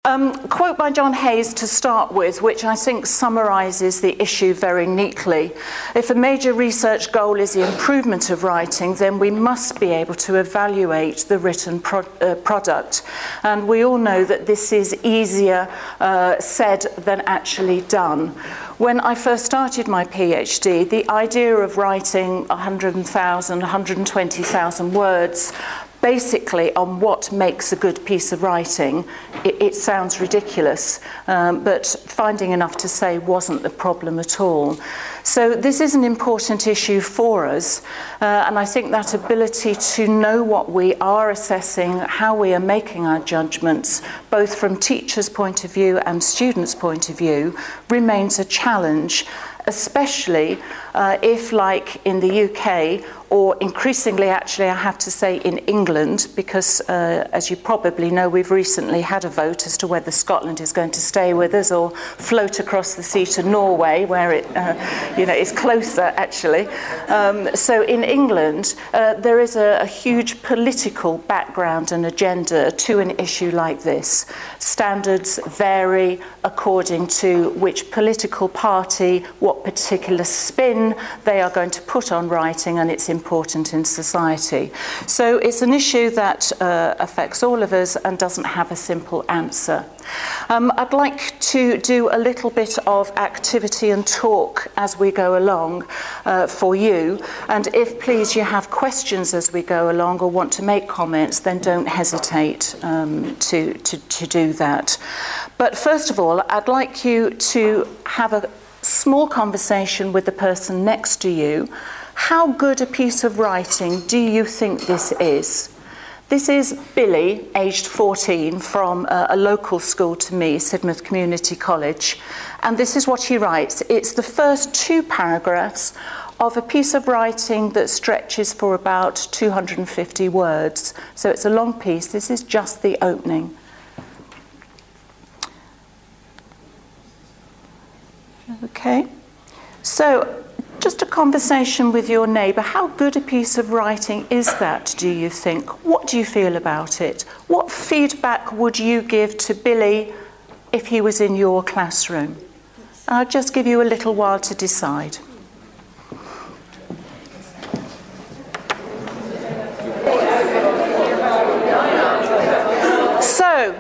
Quote by John Hayes to start with, which I think summarises the issue very neatly. If a major research goal is the improvement of writing, then we must be able to evaluate the written product. And we all know that this is easier said than actually done. When I first started my PhD, the idea of writing 100,000, 120,000 words basically on what makes a good piece of writing, it sounds ridiculous, but finding enough to say wasn't the problem at all. So this is an important issue for us, and I think that ability to know what we are assessing, how we are making our judgments, both from teachers' point of view and students' point of view, remains a challenge, especially if, like in the UK, or increasingly actually I have to say in England, because as you probably know, we've recently had a vote as to whether Scotland is going to stay with us or float across the sea to Norway, where it is closer actually. So in England there is a huge political background and agenda to an issue like this. Standards vary according to which political party, what particular spin they are going to put on writing, and it's important in society. So it's an issue that affects all of us and doesn't have a simple answer. I'd like to do a little bit of activity and talk as we go along for you, and if please you have questions as we go along or want to make comments, then don't hesitate to do that. But first of all, I'd like you to have a small conversation with the person next to you. How good a piece of writing do you think this is? This is Billy, aged 14, from a local school to me, Sidmouth Community College. And this is what he writes. It's the first 2 paragraphs of a piece of writing that stretches for about 250 words. So it's a long piece. This is just the opening. Okay. So, just a conversation with your neighbour. How good a piece of writing is that, do you think? What do you feel about it? What feedback would you give to Billy if he was in your classroom? I'll just give you a little while to decide. So,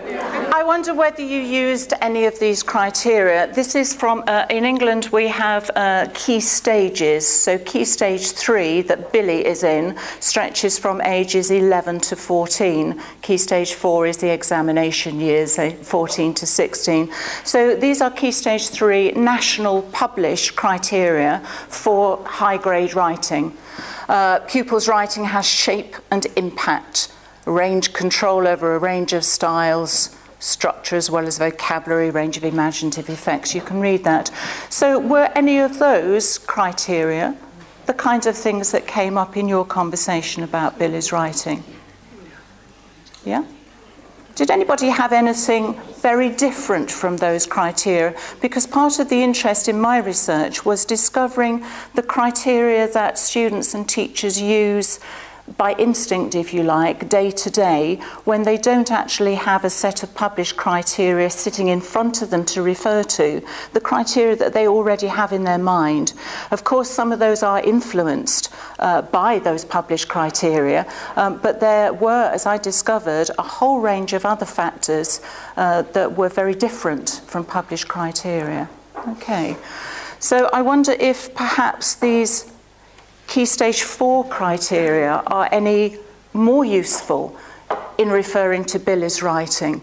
I wonder whether you used any of these criteria. This is from, in England we have key stages. So key stage 3 that Billy is in stretches from ages 11 to 14. Key stage 4 is the examination years, 14 to 16. So these are key stage 3 national published criteria for high grade writing. Pupils' writing has shape and impact, range control over a range of styles, structure as well as vocabulary, range of imaginative effects. You can read that. So were any of those criteria the kinds of things that came up in your conversation about Billy's writing? Yeah? Did anybody have anything very different from those criteria? Because part of the interest in my research was discovering the criteria that students and teachers use by instinct, if you like, day to day, when they don't actually have a set of published criteria sitting in front of them to refer to, the criteria that they already have in their mind. Of course, some of those are influenced by those published criteria, but there were, as I discovered, a whole range of other factors that were very different from published criteria. Okay, so I wonder if perhaps these Key Stage 4 criteria are any more useful in referring to Billy's writing.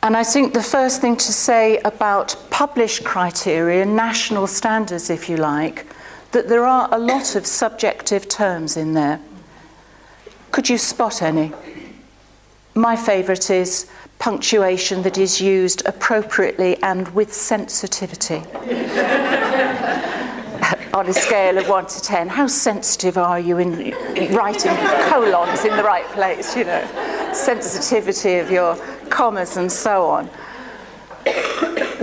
And I think the first thing to say about published criteria, national standards if you like, that there are a lot of subjective terms in there. Could you spot any? My favourite is punctuation that is used appropriately and with sensitivity. On a scale of 1 to 10, how sensitive are you in writing colons in the right place, you know? Sensitivity of your commas and so on.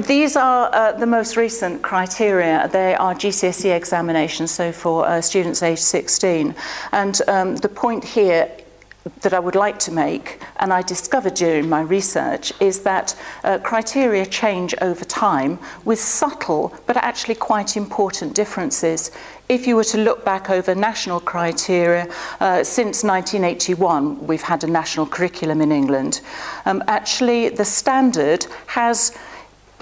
These are the most recent criteria. They are GCSE examinations, so for students aged 16. And the point here that I would like to make, and I discovered during my research, is that criteria change over time with subtle but actually quite important differences. If you were to look back over national criteria, since 1981 we've had a national curriculum in England. Actually the standard has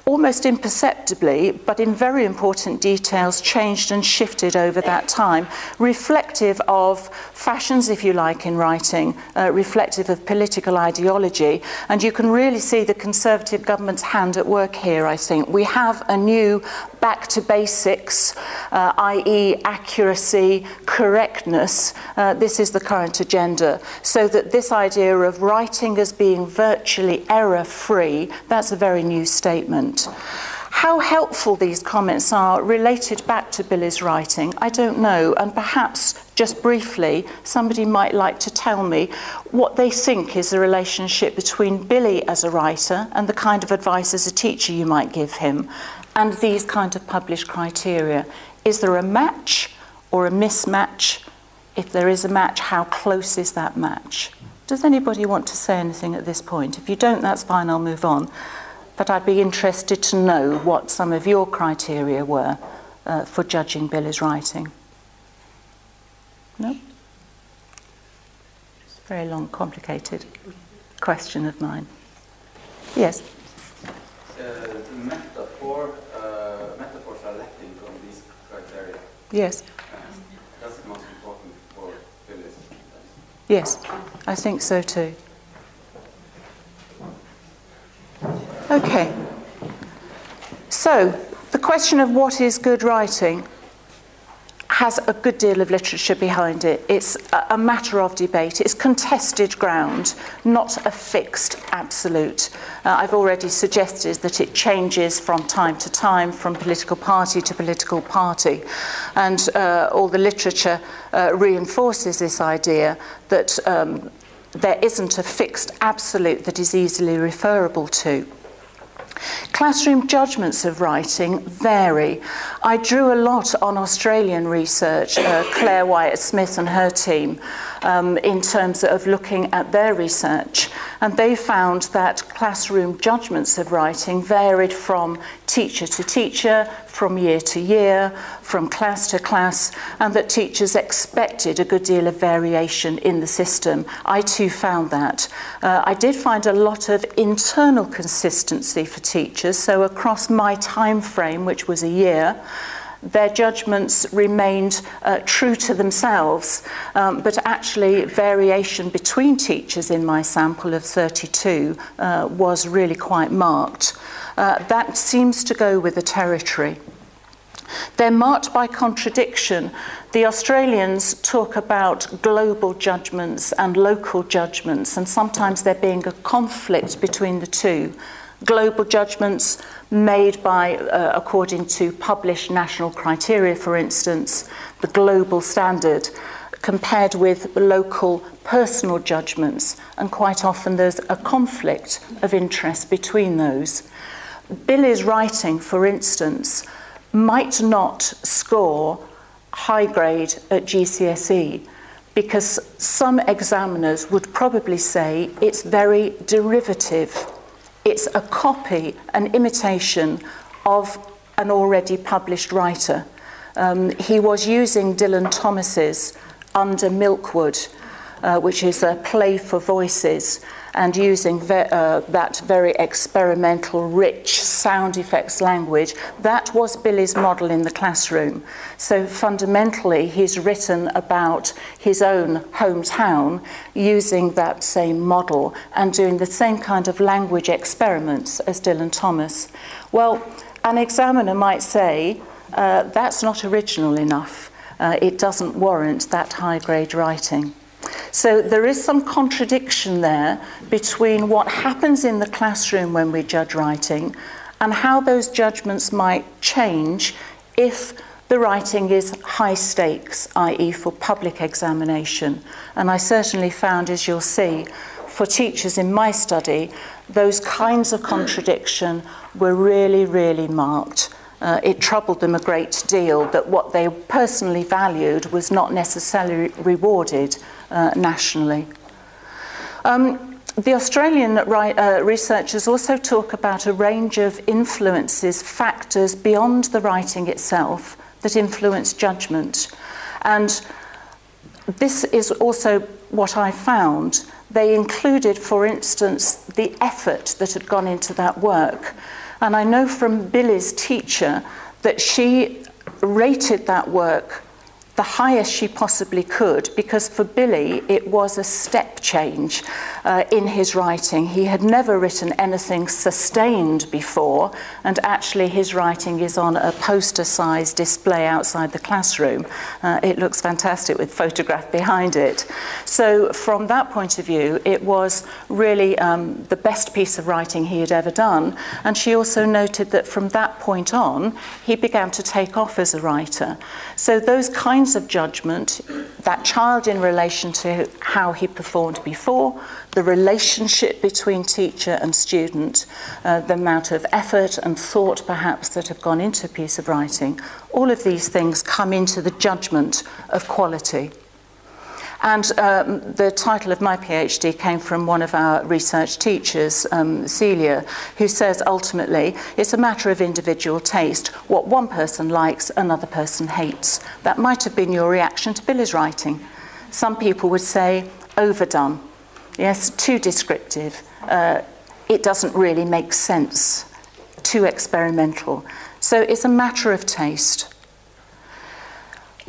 almost imperceptibly, but in very important details, changed and shifted over that time, reflective of fashions, if you like, in writing, reflective of political ideology. And you can really see the Conservative government's hand at work here, I think. We have a new back to basics, i.e. accuracy, correctness. This is the current agenda. So that this idea of writing as being virtually error-free, that's a very new statement. How helpful these comments are related back to Billy's writing, I don't know, and perhaps just briefly somebody might like to tell me what they think is the relationship between Billy as a writer and the kind of advice as a teacher you might give him, and these kind of published criteria. Is there a match or a mismatch? If there is a match, how close is that match? Does anybody want to say anything at this point? If you don't, that's fine, I'll move on. But I'd be interested to know what some of your criteria were for judging Billy's writing. No? It's a very long, complicated question of mine. Yes? Metaphors are lacking from these criteria. Yes. That's the most important for Billy's. Yes, I think so too. Okay, so the question of what is good writing has a good deal of literature behind it. It's a matter of debate. It's contested ground, not a fixed absolute. I've already suggested that it changes from time to time, from political party to political party. And all the literature reinforces this idea that there isn't a fixed absolute that is easily referable to. Classroom judgments of writing vary. I drew a lot on Australian research, Claire Wyatt-Smith and her team, in terms of looking at their research. And they found that classroom judgments of writing varied from teacher to teacher, from year to year, from class to class, and that teachers expected a good deal of variation in the system. I too found that. I did find a lot of internal consistency for teachers, so across my time frame, which was a year, their judgments remained true to themselves, but actually variation between teachers in my sample of 32 was really quite marked. That seems to go with the territory. They're marked by contradiction. The Australians talk about global judgments and local judgments, and sometimes there being a conflict between the two. Global judgments made by, according to published national criteria, for instance, the global standard, compared with local personal judgments, and quite often there's a conflict of interest between those. Billy's writing, for instance, might not score high grade at GCSE because some examiners would probably say it's very derivative. It's a copy, an imitation of an already published writer. He was using Dylan Thomas's Under Milkwood, which is a play for voices, and using that very experimental, rich sound effects language. That was Billy's model in the classroom. So fundamentally, he's written about his own hometown using that same model and doing the same kind of language experiments as Dylan Thomas. Well, an examiner might say, that's not original enough. It doesn't warrant that high-grade writing. So there is some contradiction there between what happens in the classroom when we judge writing and how those judgments might change if the writing is high stakes, i.e. for public examination. And I certainly found, as you'll see, for teachers in my study, those kinds of contradiction were really, really marked. It troubled them a great deal that what they personally valued was not necessarily rewarded nationally. The Australian researchers also talk about a range of influences, factors beyond the writing itself that influence judgment. And this is also what I found. They included, for instance, the effort that had gone into that work. And I know from Billy's teacher that she rated that work the highest she possibly could, because for Billy it was a step change in his writing. He had never written anything sustained before, and actually his writing is on a poster-sized display outside the classroom. It looks fantastic with photograph behind it. So from that point of view, it was really the best piece of writing he had ever done. And she also noted that from that point on, he began to take off as a writer. So those kinds of judgment, that child in relation to how he performed before, the relationship between teacher and student, the amount of effort and thought perhaps that have gone into a piece of writing, all of these things come into the judgment of quality. And the title of my PhD came from one of our research teachers, Celia, who says ultimately it's a matter of individual taste. What one person likes, another person hates. That might have been your reaction to Billy's writing. Some people would say overdone, yes, too descriptive. It doesn't really make sense, too experimental. So it's a matter of taste.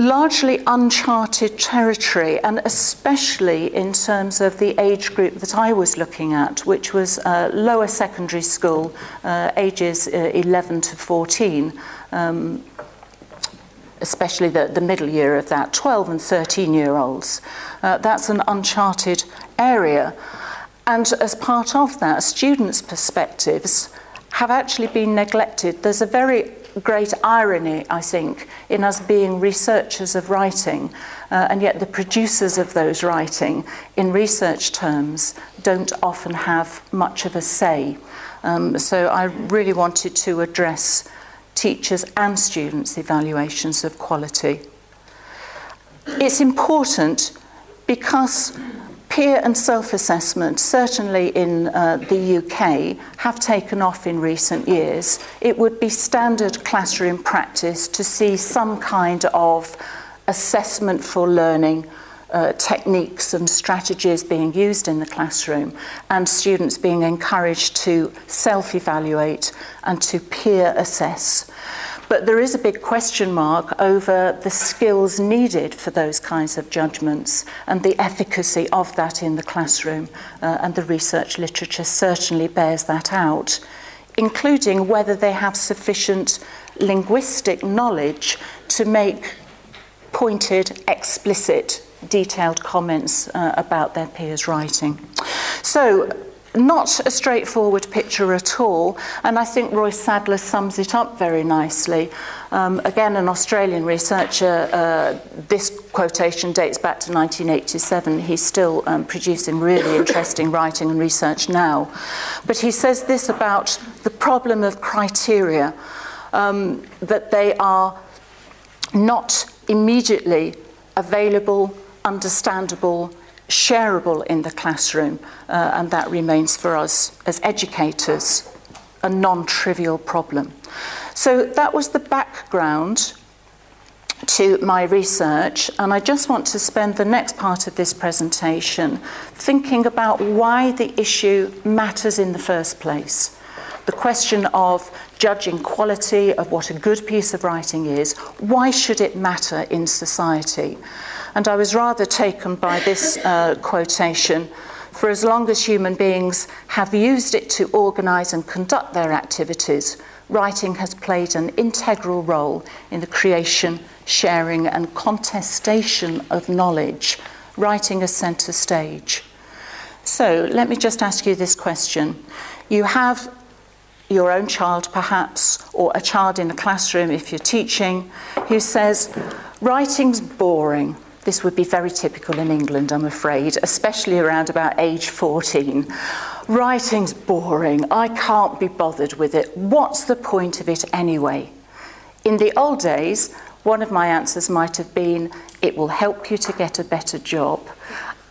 Largely uncharted territory, and especially in terms of the age group that I was looking at, which was lower secondary school, ages 11 to 14, especially the middle year of that, 12 and 13-year-olds. That's an uncharted area. And as part of that, students' perspectives have actually been neglected. There's a very great irony, I think, in us being researchers of writing, and yet the producers of those writing, in research terms, don't often have much of a say. So I really wanted to address teachers' and students' evaluations of quality. It's important because peer and self-assessment, certainly in the UK, have taken off in recent years. It would be standard classroom practice to see some kind of assessment for learning, techniques and strategies being used in the classroom, and students being encouraged to self-evaluate and to peer assess. But there is a big question mark over the skills needed for those kinds of judgments and the efficacy of that in the classroom, and the research literature certainly bears that out, including whether they have sufficient linguistic knowledge to make pointed, explicit, detailed comments about their peers' writing. So, not a straightforward picture at all, and I think Roy Sadler sums it up very nicely. Again, an Australian researcher, this quotation dates back to 1987. He's still producing really interesting writing and research now. But he says this about the problem of criteria, that they are not immediately available, understandable, shareable in the classroom, and that remains for us as educators a non-trivial problem. So that was the background to my research, and I just want to spend the next part of this presentation thinking about why the issue matters in the first place. The question of judging quality, of what a good piece of writing is, why should it matter in society? And I was rather taken by this quotation: for as long as human beings have used it to organise and conduct their activities, writing has played an integral role in the creation, sharing and contestation of knowledge. Writing as centre stage. So let me just ask you this question. You have your own child perhaps, or a child in a classroom if you're teaching, who says, writing's boring. This would be very typical in England, I'm afraid, especially around about age 14. Writing's boring. I can't be bothered with it. What's the point of it anyway? In the old days, one of my answers might have been, it will help you to get a better job.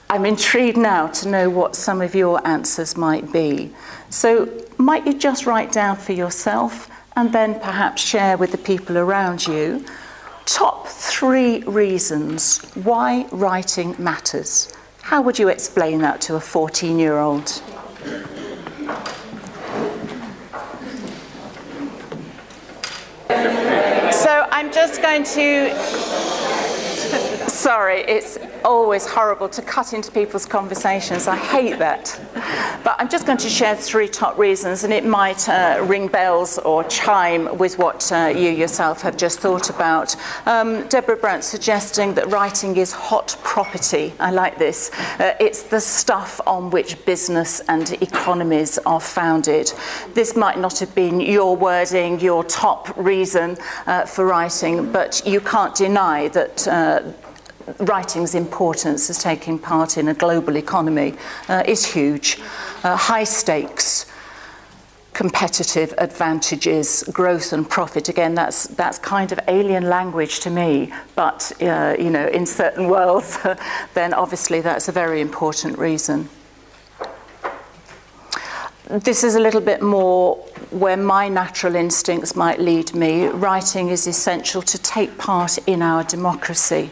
I'm intrigued now to know what some of your answers might be. So might you just write down for yourself and then perhaps share with the people around you top 3 reasons why writing matters. How would you explain that to a 14-year-old? So I'm just going to... Sorry, it's always horrible to cut into people's conversations. I hate that. But I'm just going to share 3 top reasons, and it might ring bells or chime with what you yourself have just thought about. Deborah Brandt suggesting that writing is hot property. I like this. It's the stuff on which business and economies are founded. This might not have been your wording, your top reason for writing, but you can't deny that writing's importance as taking part in a global economy is huge. High stakes, competitive advantages, growth and profit. Again, that's kind of alien language to me, but you know, in certain worlds, then obviously that's a very important reason. This is a little bit more where my natural instincts might lead me. Writing is essential to take part in our democracy.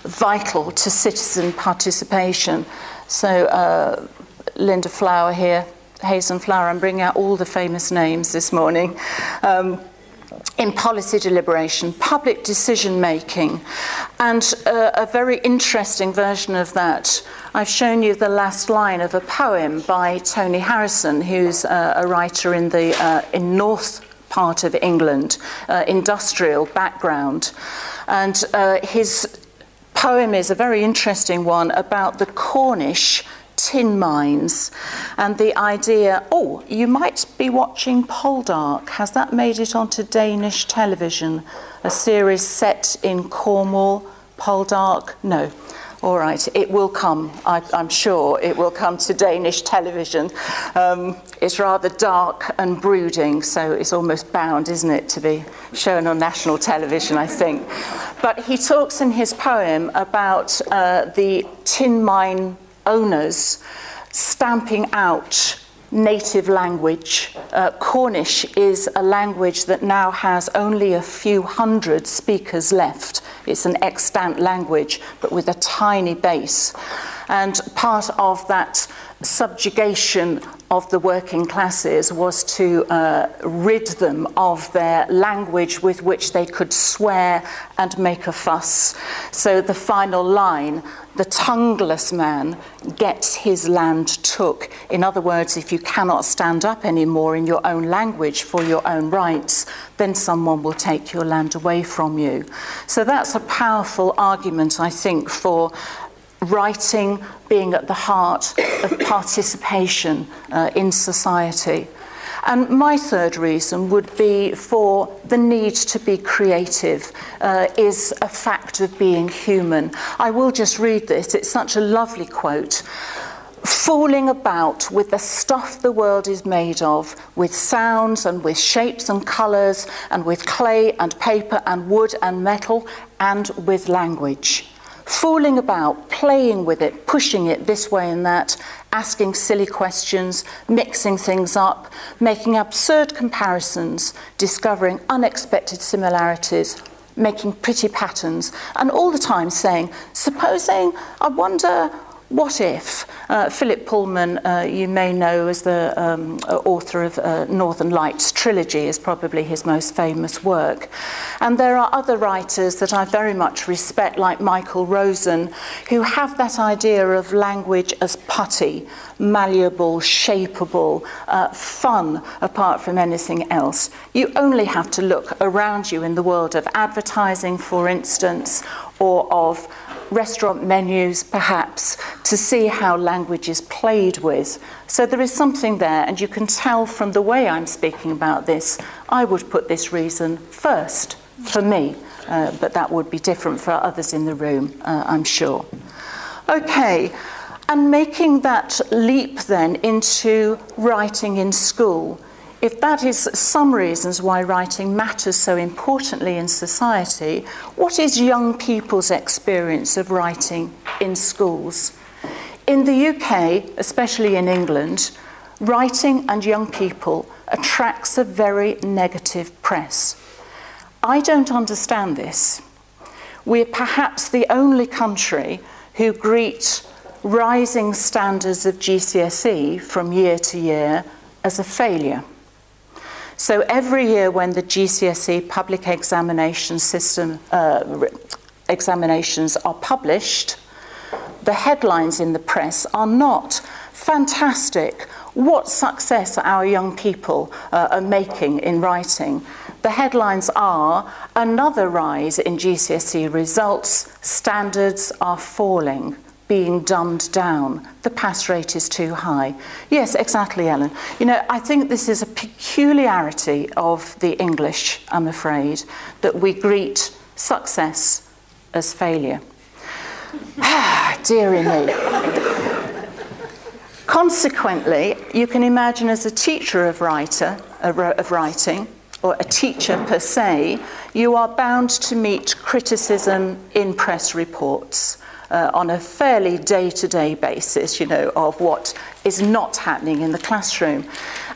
Vital to citizen participation. So Linda Flower here, Hazen Flower, I'm bringing out all the famous names this morning. In policy deliberation, public decision making, and a very interesting version of that. I've shown you the last line of a poem by Tony Harrison, who's a writer in the north part of England, industrial background. And his poem is a very interesting one about the Cornish tin mines and the idea, oh, you might be watching Poldark. Has that made it onto Danish television? A series set in Cornwall, Poldark? No. All right, it will come. I'm sure it will come to Danish television. It's rather dark and brooding, so it's almost bound, isn't it, to be shown on national television, I think. But he talks in his poem about the tin mine owners stamping out native language. Cornish is a language that now has only a few hundred speakers left. It's an extant language, but with a tiny base. And part of that subjugation of the working classes was to rid them of their language with which they could swear and make a fuss. So the final line, the tongueless man gets his land took. In other words, if you cannot stand up anymore in your own language for your own rights, then someone will take your land away from you. So that's a powerful argument, I think, for writing being at the heart of participation in society. And my third reason would be for the need to be creative is a fact of being human. I will just read this. It's such a lovely quote. Fooling about with the stuff the world is made of, with sounds and with shapes and colours, and with clay and paper and wood and metal, and with language. Fooling about, playing with it, pushing it this way and that, asking silly questions, mixing things up, making absurd comparisons, discovering unexpected similarities, making pretty patterns, and all the time saying, supposing, I wonder, what if? Philip Pullman, you may know as the author of Northern Lights trilogy, is probably his most famous work. And there are other writers that I very much respect, like Michael Rosen, who have that idea of language as putty, malleable, shapeable, fun, apart from anything else. You only have to look around you in the world of advertising, for instance, or of restaurant menus, perhaps, to see how language is played with. So there is something there, and you can tell from the way I'm speaking about this, I would put this reason first for me, but that would be different for others in the room, I'm sure. Okay, And making that leap then into writing in school, if that is some reasons why writing matters so importantly in society, what is young people's experience of writing in schools? In the UK, especially in England, writing and young people attracts a very negative press. I don't understand this. We're perhaps the only country who greet rising standards of GCSE from year to year as a failure. So every year when the GCSE public examination system examinations are published, the headlines in the press are not fantastic, what success our young people are making in writing. The headlines are another rise in GCSE results, standards are falling, being dumbed down, the pass rate is too high. Yes, exactly, Ellen. You know, I think this is a peculiarity of the English, I'm afraid, that we greet success as failure. Dearie me. Consequently, you can imagine as a teacher of writing, or a teacher per se, you are bound to meet criticism in press reports on a fairly day-to-day basis, you know, of what is not happening in the classroom.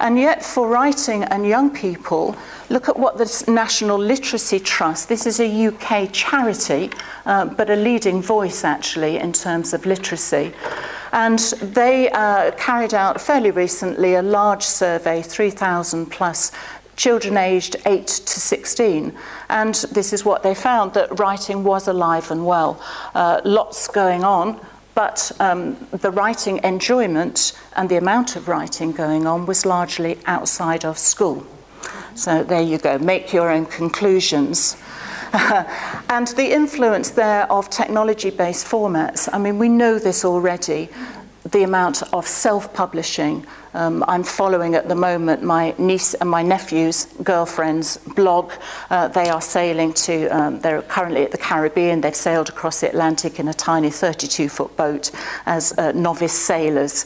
And yet for writing and young people, look at what the National Literacy Trust, this is a UK charity, but a leading voice actually in terms of literacy. And they carried out fairly recently a large survey, 3,000 plus children aged 8 to 16. And this is what they found, that writing was alive and well. Lots going on, but the writing enjoyment and the amount of writing going on was largely outside of school. So there you go, make your own conclusions. And the influence there of technology-based formats, I mean, we know this already, the amount of self-publishing. I'm following at the moment my niece and my nephew's girlfriend's blog. They are sailing to, they're currently at the Caribbean. They've sailed across the Atlantic in a tiny 32-foot boat as novice sailors.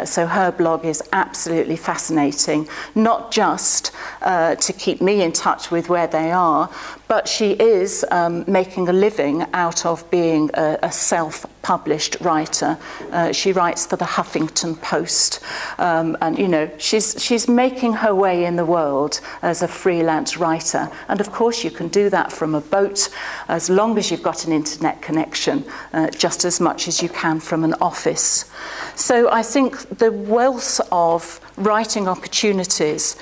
So her blog is absolutely fascinating, not just to keep me in touch with where they are, but she is making a living out of being a self-published writer. She writes for the Huffington Post. And, you know, she's making her way in the world as a freelance writer. And, of course, you can do that from a boat as long as you've got an internet connection, just as much as you can from an office. So I think the wealth of writing opportunities,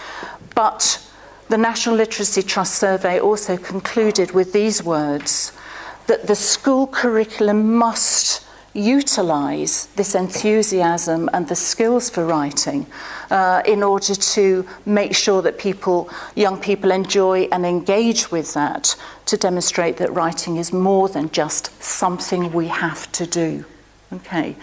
but the National Literacy Trust survey also concluded with these words, that the school curriculum must utilise this enthusiasm and the skills for writing in order to make sure that young people enjoy and engage with that, to demonstrate that writing is more than just something we have to do. Okay,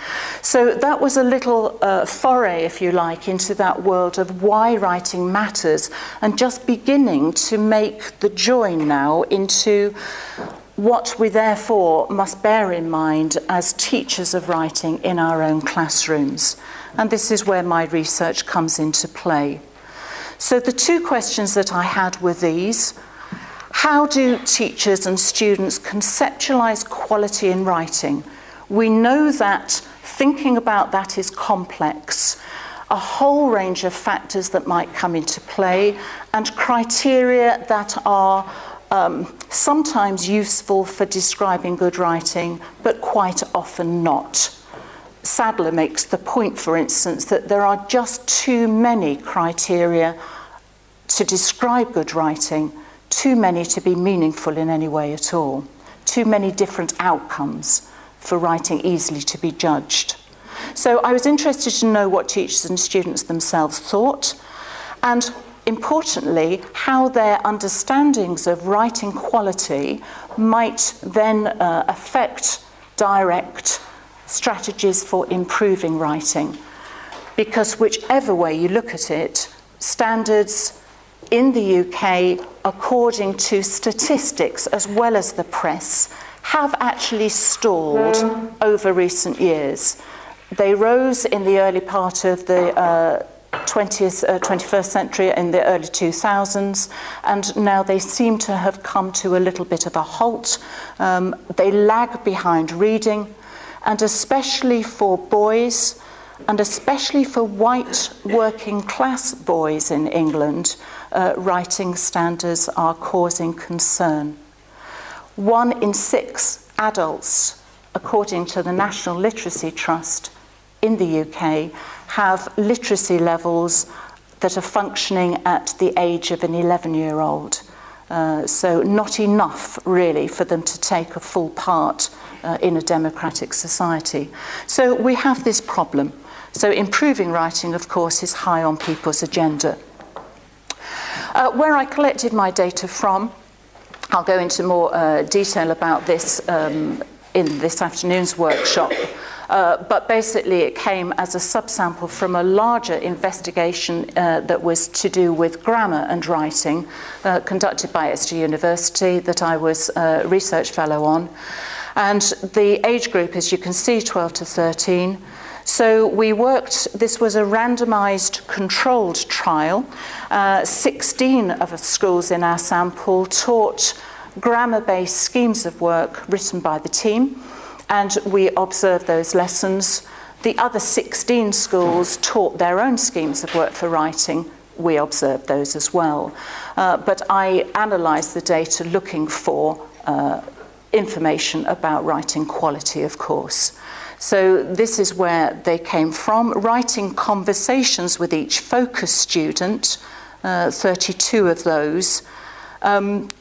so that was a little foray, if you like, into that world of why writing matters, and just beginning to make the join now into what we therefore must bear in mind as teachers of writing in our own classrooms. And this is where my research comes into play. So the two questions that I had were these. How do teachers and students conceptualize quality in writing? We know that thinking about that is complex. A whole range of factors that might come into play, and criteria that are sometimes useful for describing good writing, but quite often not. Sadler makes the point, for instance, that there are just too many criteria to describe good writing, too many to be meaningful in any way at all, too many different outcomes for writing easily to be judged. So I was interested to know what teachers and students themselves thought, and importantly, how their understandings of writing quality might then affect, direct strategies for improving writing. Because whichever way you look at it, standards in the UK, according to statistics as well as the press, have actually stalled over recent years. They rose in the early part of the 21st century, in the early 2000s, and now they seem to have come to a little bit of a halt. They lag behind reading, and especially for boys, and especially for white working class boys in England, writing standards are causing concern. 1 in 6 adults, according to the National Literacy Trust in the UK, have literacy levels that are functioning at the age of an 11-year-old. So not enough, really, for them to take a full part in a democratic society. So we have this problem. So improving writing, of course, is high on people's agenda. Where I collected my data from, I'll go into more detail about this in this afternoon's workshop. But basically it came as a subsample from a larger investigation that was to do with grammar and writing, conducted by SG University, that I was a research fellow on. And the age group, as you can see, 12 to 13. So we worked, this was a randomized controlled trial. 16 of the schools in our sample taught grammar-based schemes of work written by the team, and we observed those lessons. The other 16 schools taught their own schemes of work for writing. We observed those as well. But I analysed the data looking for information about writing quality, of course. So this is where they came from. Writing conversations with each focus student, 32 of those,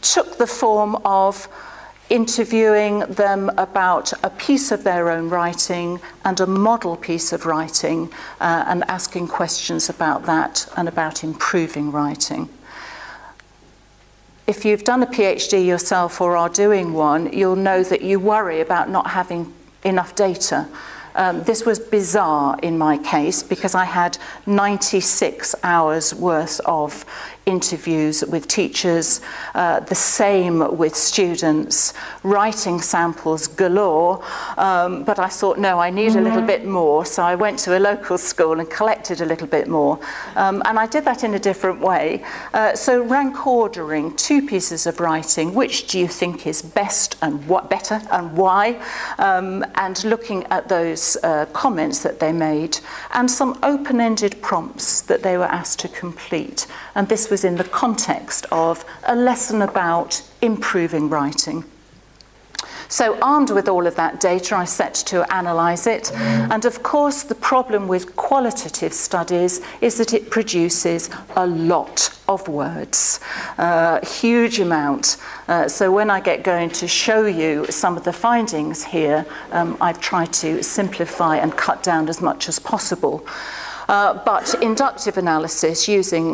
took the form of interviewing them about a piece of their own writing and a model piece of writing, and asking questions about that and about improving writing. If you've done a PhD yourself or are doing one, you'll know that you worry about not having enough data. This was bizarre in my case because I had 96 hours worth of interviews with teachers, the same with students, writing samples galore, but I thought, no, I need a little bit more, so I went to a local school and collected a little bit more, and I did that in a different way. So rank ordering 2 pieces of writing, which do you think is best and what better and why, and looking at those comments that they made, and some open-ended prompts that they were asked to complete. And this was in the context of a lesson about improving writing. So armed with all of that data, I set to analyse it. And of course, the problem with qualitative studies is that it produces a lot of words, a huge amount. So when I get going to show you some of the findings here, I've tried to simplify and cut down as much as possible. But inductive analysis, using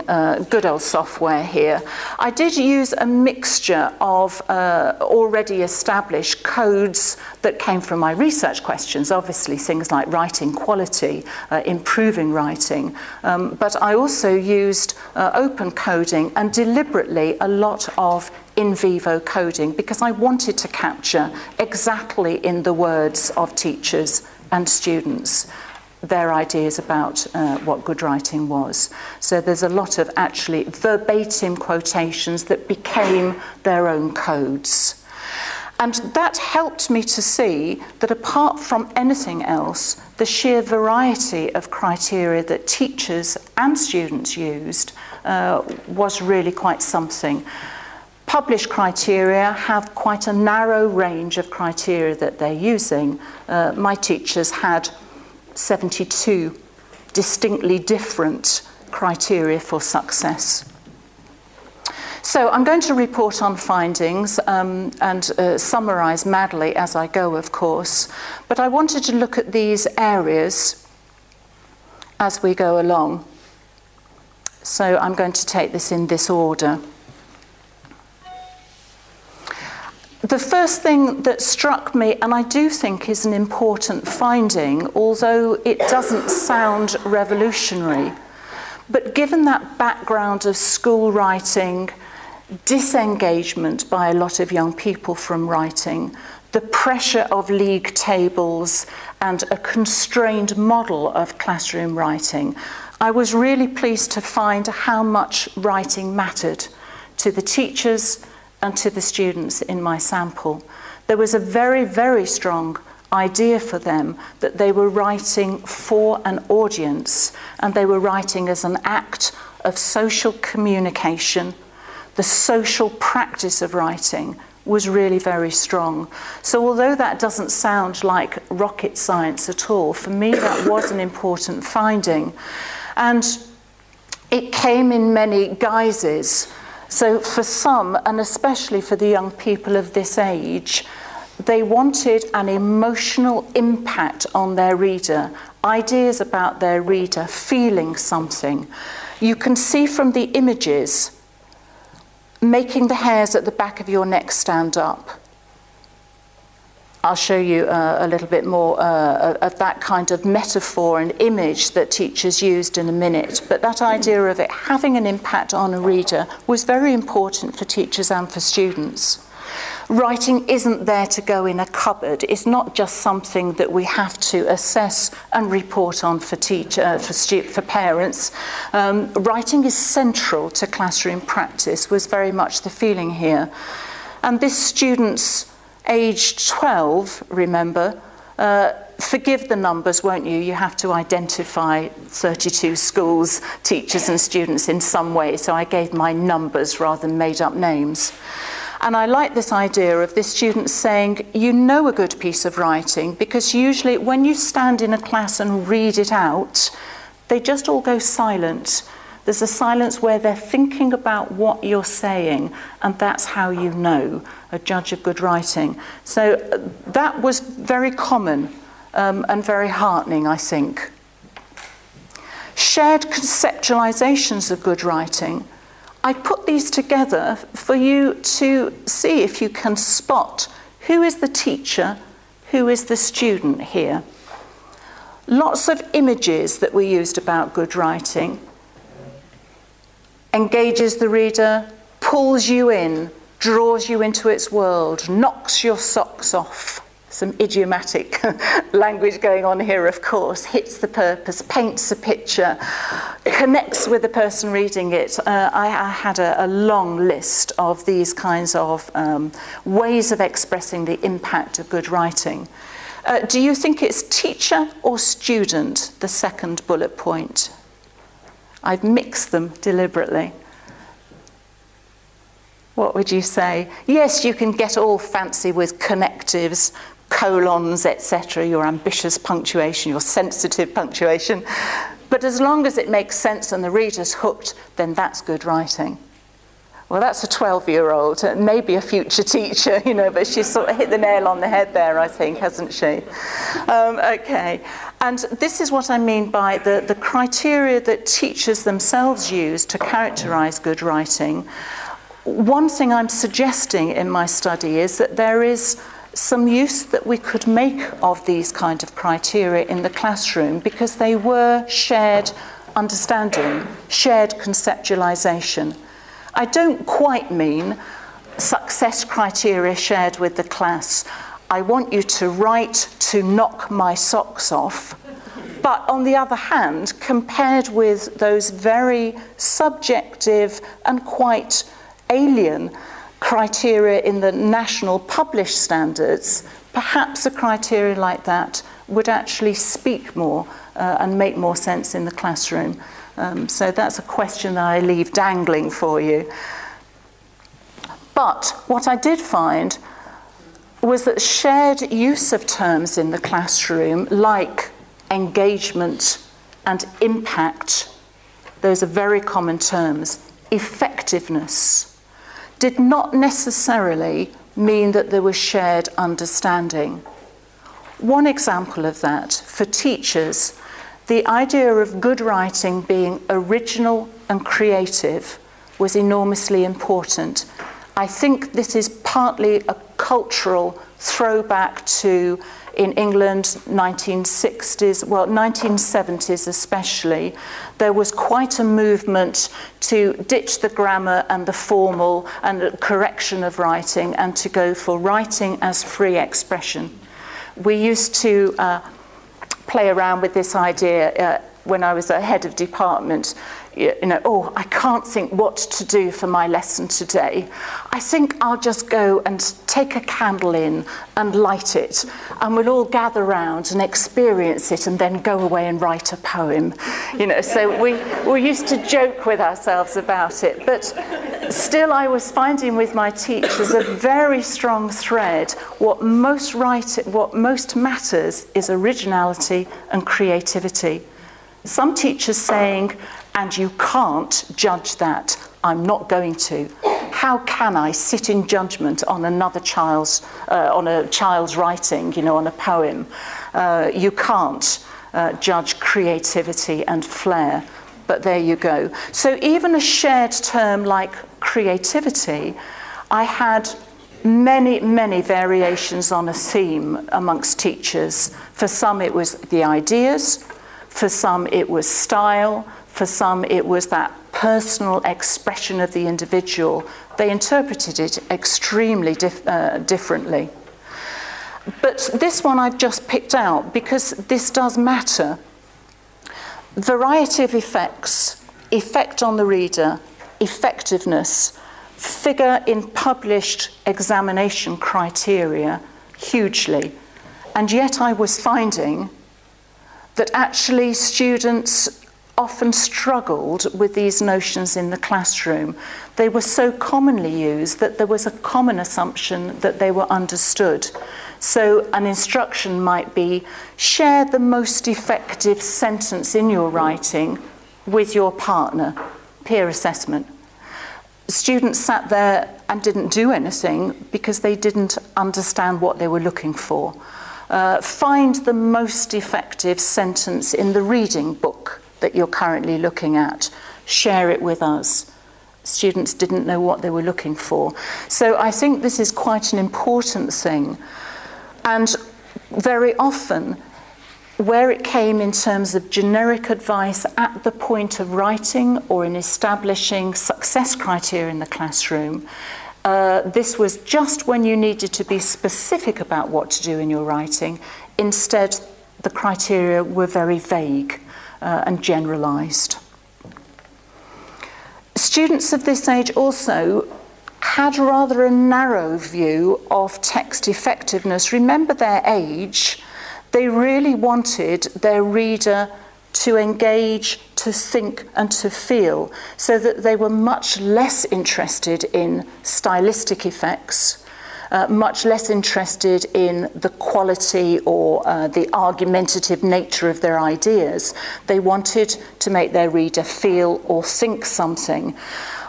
good old software here, I did use a mixture of already established codes that came from my research questions, obviously things like writing quality, improving writing, but I also used open coding and deliberately a lot of in vivo coding because I wanted to capture exactly in the words of teachers and students their ideas about what good writing was. So there's a lot of actually verbatim quotations that became their own codes. And that helped me to see that apart from anything else, the sheer variety of criteria that teachers and students used was really quite something. Published criteria have quite a narrow range of criteria that they're using. My teachers had 72 distinctly different criteria for success. So I'm going to report on findings and summarise madly as I go, of course, but I wanted to look at these areas as we go along. So I'm going to take this in this order. The first thing that struck me, and I do think is an important finding, although it doesn't sound revolutionary, but given that background of school writing, disengagement by a lot of young people from writing, the pressure of league tables, and a constrained model of classroom writing, I was really pleased to find how much writing mattered to the teachers and to the students in my sample. There was a very, very strong idea for them that they were writing for an audience, and they were writing as an act of social communication. The social practice of writing was really very strong. So although that doesn't sound like rocket science at all, for me that was an important finding. And it came in many guises. So for some, and especially for the young people of this age, they wanted an emotional impact on their reader, ideas about their reader, feeling something. You can see from the images, making the hairs at the back of your neck stand up. I'll show you a little bit more of that kind of metaphor and image that teachers used in a minute. But that idea of it having an impact on a reader was very important for teachers and for students. Writing isn't there to go in a cupboard. It's not just something that we have to assess and report on for parents. Writing is central to classroom practice, was very much the feeling here. And this student's aged 12, remember, forgive the numbers, won't you? You have to identify 32 schools, teachers and students in some way, so I gave my numbers rather than made up names. And I like this idea of this student saying, you know a good piece of writing, because usually when you stand in a class and read it out, they just all go silent. There's a silence where they're thinking about what you're saying, and that's how you know, a judge of good writing. So that was very common and very heartening, I think. Shared conceptualizations of good writing. I put these together for you to see if you can spot who is the teacher, who is the student here. Lots of images that we used about good writing. Engages the reader, pulls you in, draws you into its world, knocks your socks off. Some idiomatic language going on here, of course, hits the purpose, paints a picture, connects with the person reading it. I had a long list of these kinds of ways of expressing the impact of good writing. Do you think it's teacher or student, the second bullet point? I've mixed them deliberately. What would you say? Yes, you can get all fancy with connectives, colons, etc., your ambitious punctuation, your sensitive punctuation. But as long as it makes sense and the reader's hooked, then that's good writing. Well, that's a 12-year-old, maybe a future teacher, you know, but she's sort of hit the nail on the head there, I think, hasn't she? Okay. And this is what I mean by the criteria that teachers themselves use to characterize good writing. One thing I'm suggesting in my study is that there is some use that we could make of these kind of criteria in the classroom, because they were shared understanding, shared conceptualization. I don't quite mean success criteria shared with the class. I want you to write to knock my socks off. But on the other hand, compared with those very subjective and quite alien criteria in the national published standards, perhaps a criteria like that would actually speak more and make more sense in the classroom. So that's a question that I leave dangling for you. But what I did find was that shared use of terms in the classroom, like engagement and impact, those are very common terms, effectiveness, did not necessarily mean that there was shared understanding. One example of that, for teachers, the idea of good writing being original and creative was enormously important. I think this is partly a cultural throwback to, in England, 1960s, well, 1970s especially, there was quite a movement to ditch the grammar and the formal and the correction of writing and to go for writing as free expression. We used to play around with this idea when I was a head of department. Oh, I can't think what to do for my lesson today. I think I'll just go and take a candle in and light it, and we'll all gather round and experience it and then go away and write a poem. So we used to joke with ourselves about it, but still I was finding with my teachers a very strong thread. What most matters is originality and creativity. Some teachers saying, and you can't judge that. I'm not going to. How can I sit in judgment on another child's, on a child's writing, on a poem? You can't judge creativity and flair, but there you go. So even a shared term like creativity, I had many, many variations on a theme amongst teachers. For some it was the ideas, for some it was style, for some it was that personal expression of the individual. They interpreted it extremely differently. But this one I've just picked out because this does matter. Variety of effects, effect on the reader, effectiveness, figure in published examination criteria hugely. And yet I was finding that actually students often struggled with these notions in the classroom. They were so commonly used that there was a common assumption that they were understood. So an instruction might be, share the most effective sentence in your writing with your partner, peer assessment. Students sat there and didn't do anything because they didn't understand what they were looking for. Find the most effective sentence in the reading book that you're currently looking at. Share it with us. Students didn't know what they were looking for. So I think this is quite an important thing. And very often, where it came in terms of generic advice at the point of writing or in establishing success criteria in the classroom, this was just when you needed to be specific about what to do in your writing. Instead, the criteria were very vague and generalised. Students of this age also had rather a narrow view of text effectiveness. Remember their age. They really wanted their reader to engage, to think and to feel, so that they were much less interested in stylistic effects, much less interested in the quality or the argumentative nature of their ideas. They wanted to make their reader feel or think something.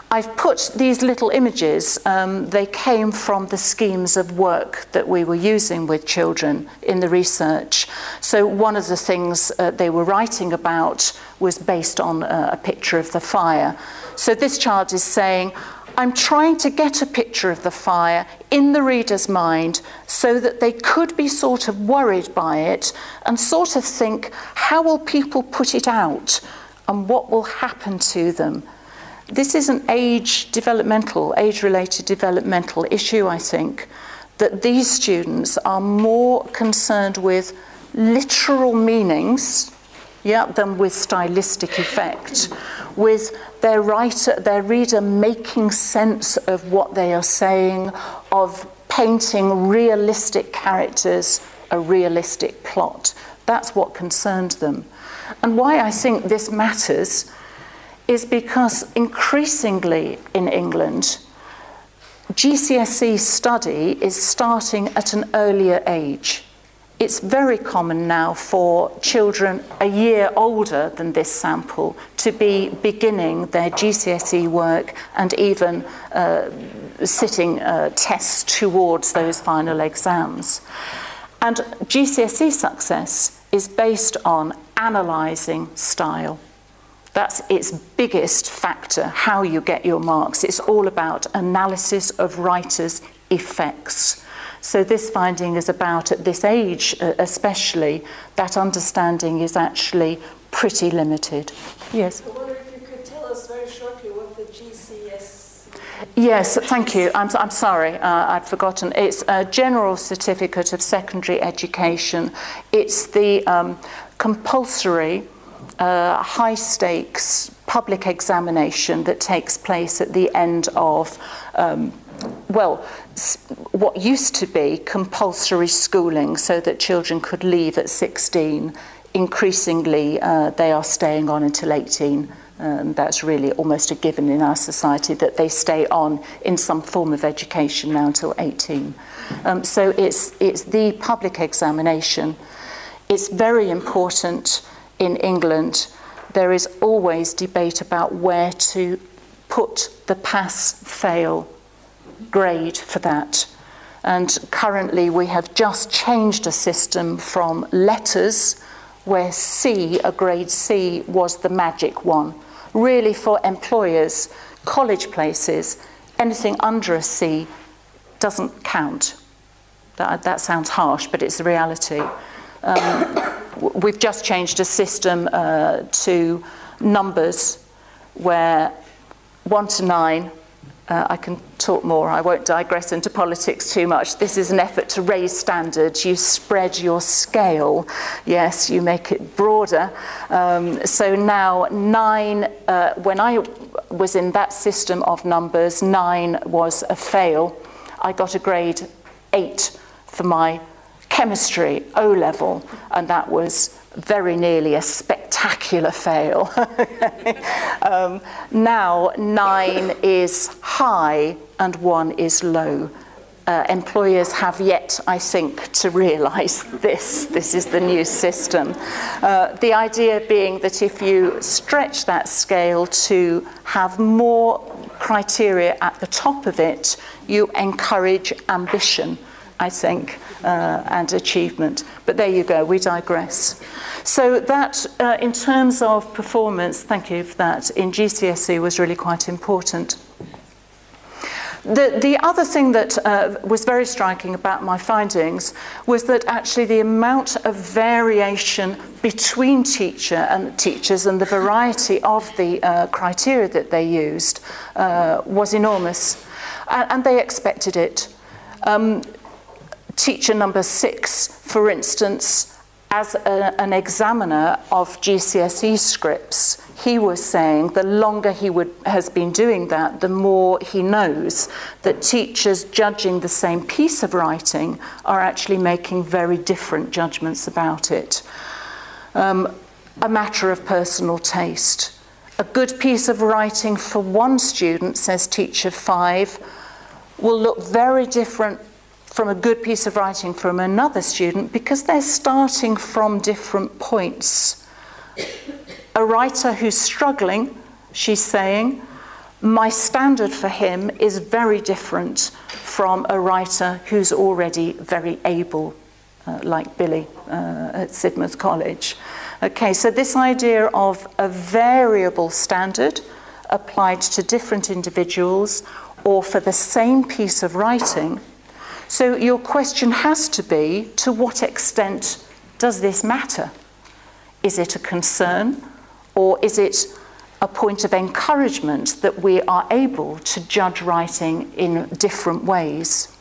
I've put these little images, they came from the schemes of work that we were using with children in the research. So one of the things they were writing about was based on a picture of the fire. So this child is saying, I'm trying to get a picture of the fire in the reader's mind so that they could be sort of worried by it and sort of think, how will people put it out and what will happen to them? This is an age-related developmental issue, I think, that these students are more concerned with literal meanings, than with stylistic effect, with their reader making sense of what they are saying, of painting realistic characters, a realistic plot. That's what concerned them. And why I think this matters is because increasingly in England, GCSE study is starting at an earlier age. It's very common now for children a year older than this sample to be beginning their GCSE work and even sitting tests towards those final exams. And GCSE success is based on analysing style. That's its biggest factor, how you get your marks. It's all about analysis of writers' effects. So this finding is about, at this age especially, that understanding is actually pretty limited. Yes? I wonder if you could tell us very shortly what the GCS... Yes, thank you. I'm sorry, I'd forgotten. It's a General Certificate of Secondary Education. It's the compulsory high-stakes public examination that takes place at the end of, well, what used to be compulsory schooling so that children could leave at 16. Increasingly, they are staying on until 18. That's really almost a given in our society that they stay on in some form of education now until 18. So it's the public examination. It's very important in England. There is always debate about where to put the pass-fail grade for that. And currently we have just changed a system from letters, where C, a grade C, was the magic one. Really for employers, college places, anything under a C doesn't count. That sounds harsh, but it's the reality. We've just changed a system to numbers where 1 to 9, I can talk more, I won't digress into politics too much. This is an effort to raise standards. You spread your scale, yes, you make it broader. So now 9, when I was in that system of numbers, 9 was a fail. I got a grade 8 for my chemistry O-level, and that was very nearly a spectacular fail. Now 9 is high and 1 is low. Employers have yet, I think, to realise this. This is the new system. The idea being that if you stretch that scale to have more criteria at the top of it, you encourage ambition, I think, and achievement. But there you go, we digress. So that, in terms of performance, thank you for that, in GCSE was really quite important. The other thing that was very striking about my findings was that actually the amount of variation between teachers and the variety of the criteria that they used was enormous, and they expected it. Teacher number 6, for instance, as an examiner of GCSE scripts, he was saying the longer he has been doing that, the more he knows that teachers judging the same piece of writing are actually making very different judgments about it. A matter of personal taste. A good piece of writing for one student, says teacher 5, will look very different from a good piece of writing from another student because they're starting from different points. A writer who's struggling, she's saying, my standard for him is very different from a writer who's already very able, like Billy at Sidmouth College. Okay, so this idea of a variable standard applied to different individuals or for the same piece of writing. So your question has to be, to what extent does this matter? Is it a concern, or is it a point of encouragement that we are able to judge writing in different ways?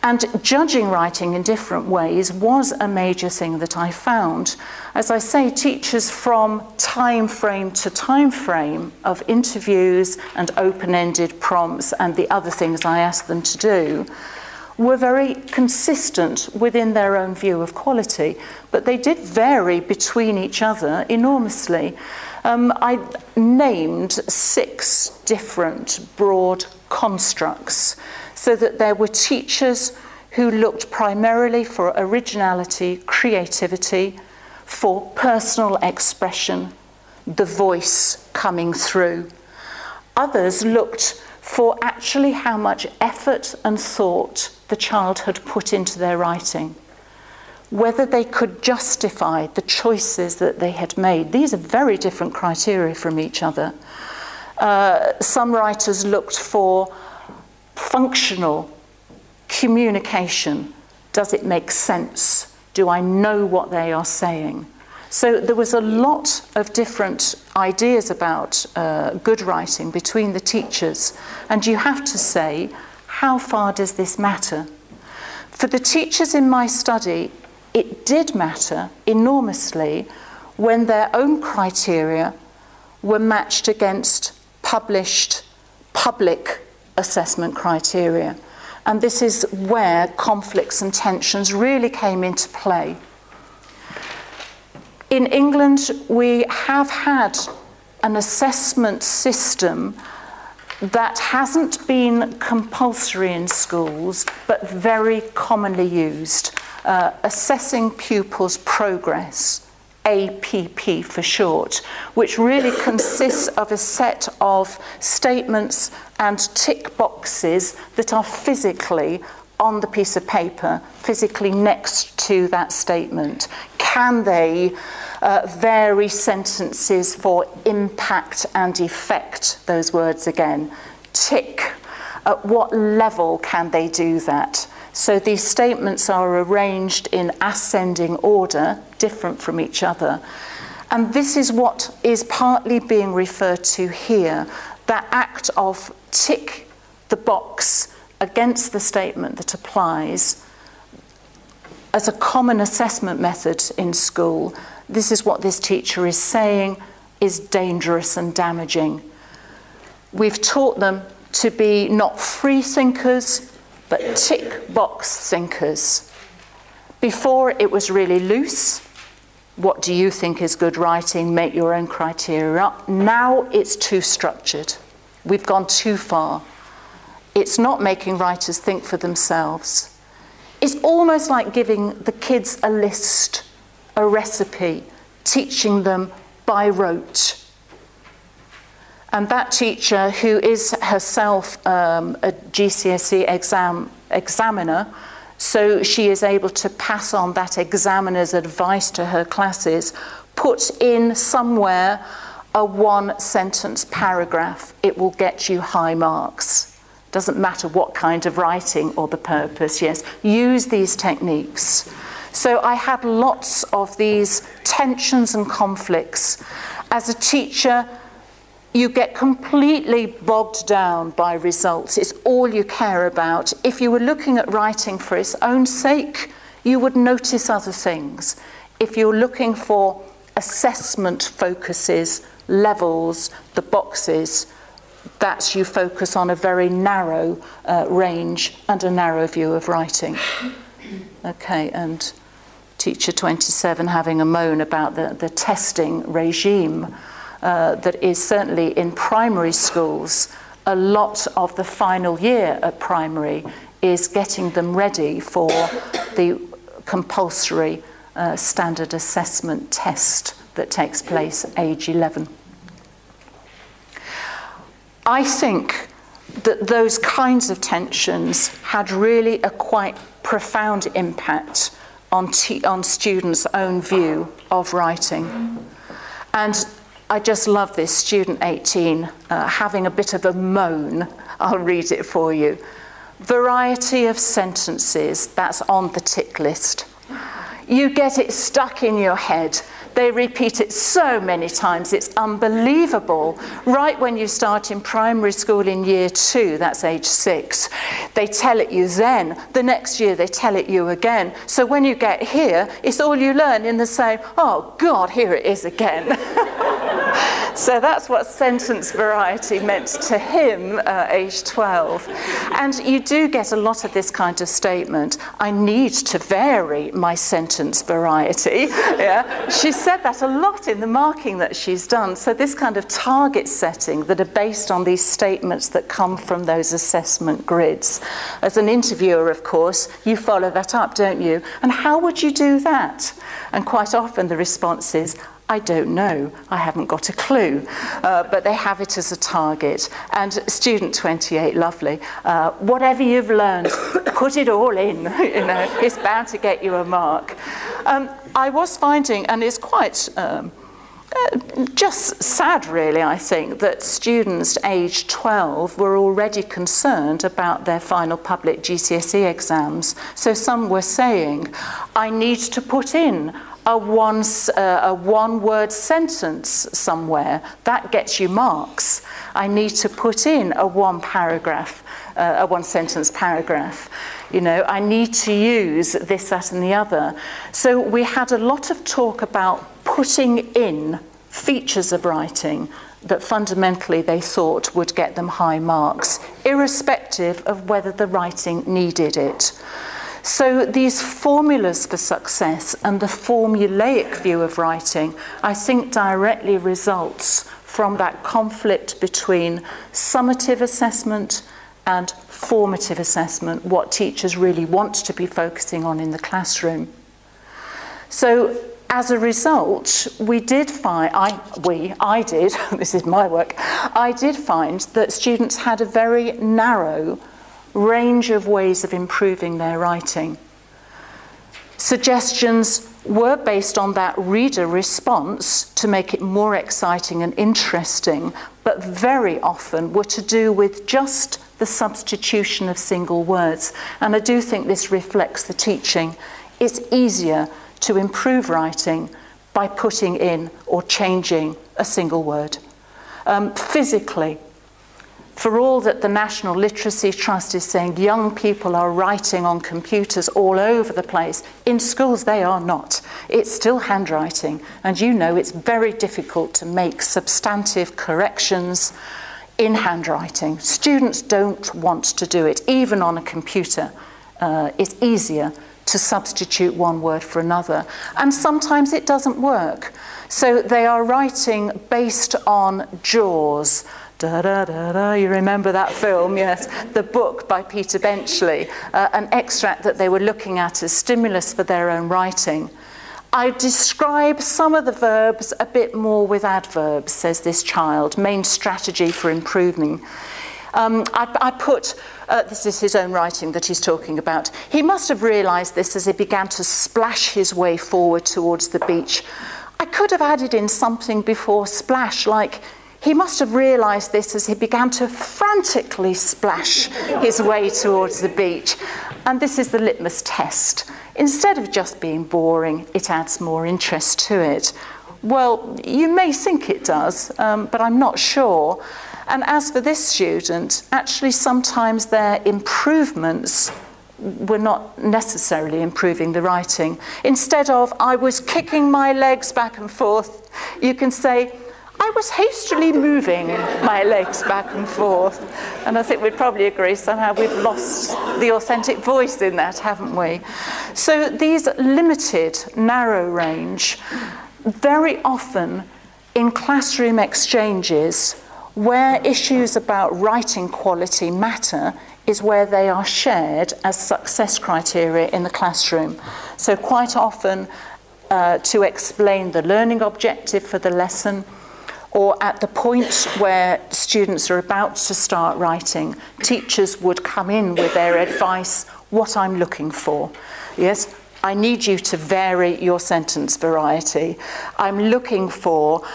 And judging writing in different ways was a major thing that I found. As I say, teachers from time frame to time frame of interviews and open-ended prompts and the other things I asked them to do were very consistent within their own view of quality, but they did vary between each other enormously. I named 6 different broad constructs, so that there were teachers who looked primarily for originality, creativity, for personal expression, the voice coming through. Others looked for actually how much effort and thought the child had put into their writing, whether they could justify the choices that they had made. These are very different criteria from each other. Some writers looked for functional communication. Does it make sense? Do I know what they are saying? So there was a lot of different ideas about good writing between the teachers. And you have to say, how far does this matter? For the teachers in my study, it did matter enormously when their own criteria were matched against published public assessment criteria. And this is where conflicts and tensions really came into play. In England, we have had an assessment system that hasn't been compulsory in schools, but very commonly used, assessing pupils' progress, APP for short, which really consists of a set of statements and tick boxes that are physically on the piece of paper, physically next to that statement. Can they vary sentences for impact and effect, those words again? Tick. At what level can they do that? So these statements are arranged in ascending order, different from each other. And this is what is partly being referred to here, that act of tick the box against the statement that applies as a common assessment method in school. This is what this teacher is saying is dangerous and damaging. We've taught them to be not free thinkers, but tick box thinkers. Before it was really loose. What do you think is good writing? Make your own criteria up. Now it's too structured. We've gone too far. It's not making writers think for themselves. It's almost like giving the kids a list, a recipe, teaching them by rote. And that teacher, who is herself a GCSE examiner, so she is able to pass on that examiner's advice to her classes, put in somewhere a one-sentence paragraph. It will get you high marks. Doesn't matter what kind of writing or the purpose, yes. Use these techniques. So I had lots of these tensions and conflicts. As a teacher, you get completely bogged down by results. It's all you care about. If you were looking at writing for its own sake, you would notice other things. If you're looking for assessment focuses, levels, the boxes, that's you focus on a very narrow range and a narrow view of writing. Okay, and teacher 27 having a moan about the testing regime. That is certainly in primary schools, a lot of the final year at primary is getting them ready for the compulsory standard assessment test that takes place age 11. I think that those kinds of tensions had really a quite profound impact on students' own view of writing. And I just love this, student 18, having a bit of a moan. I'll read it for you. Variety of sentences, that's on the tick list. You get it stuck in your head. They repeat it so many times, it's unbelievable. Right when you start in primary school in year 2, that's age 6, they tell it you then. The next year they tell it you again. So when you get here, it's all you learn in the same, oh God, here it is again. So that's what sentence variety meant to him, age 12. And you do get a lot of this kind of statement, I need to vary my sentence variety. Yeah? She said that a lot in the marking that she's done. So this kind of target setting that are based on these statements that come from those assessment grids. As an interviewer, of course, you follow that up, don't you? And how would you do that? And quite often the response is, I don't know, I haven't got a clue, but they have it as a target. And student 28, lovely, whatever you've learned, put it all in, you know, it's bound to get you a mark. I was finding, and it's quite just sad, really, I think, that students aged 12 were already concerned about their final public GCSE exams. So some were saying, I need to put in a one-word sentence somewhere. That gets you marks. I need to put in a one-sentence paragraph. You know, I need to use this, that, and the other. So we had a lot of talk about putting in features of writing that fundamentally they thought would get them high marks, irrespective of whether the writing needed it. So these formulas for success and the formulaic view of writing, I think, directly results from that conflict between summative assessment and formative assessment, what teachers really want to be focusing on in the classroom. So as a result, we did find, I did, this is my work, I did find that students had a very narrow range of ways of improving their writing. Suggestions were based on that reader response to make it more exciting and interesting, but very often were to do with just the substitution of single words. And I do think this reflects the teaching. It's easier to improve writing by putting in or changing a single word. Physically, for all that the National Literacy Trust is saying young people are writing on computers all over the place, in schools they are not. It's still handwriting, and you know it's very difficult to make substantive corrections in handwriting. Students don't want to do it, even on a computer. It's easier to substitute one word for another, and sometimes it doesn't work. So they are writing based on Jaws. Da, da, da, da. You remember that film, yes? The book by Peter Benchley, an extract that they were looking at as stimulus for their own writing. I describe some of the verbs a bit more with adverbs, says this child, main strategy for improving. I put, this is his own writing that he's talking about. He must have realised this as he began to splash his way forward towards the beach. I could have added in something before splash, like, he must have realised this as he began to frantically splash his way towards the beach. And this is the litmus test. Instead of just being boring, it adds more interest to it. Well, you may think it does, but I'm not sure. And as for this student, actually sometimes their improvements were not necessarily improving the writing. Instead of, I was kicking my legs back and forth, you can say, I was hastily moving my legs back and forth. And I think we'd probably agree somehow we've lost the authentic voice in that, haven't we? So these limited, narrow range, very often in classroom exchanges, where issues about writing quality matter is where they are shared as success criteria in the classroom. So quite often to explain the learning objective for the lesson, or at the point where students are about to start writing, teachers would come in with their advice, what I'm looking for. Yes, I need you to vary your sentence variety. I'm looking for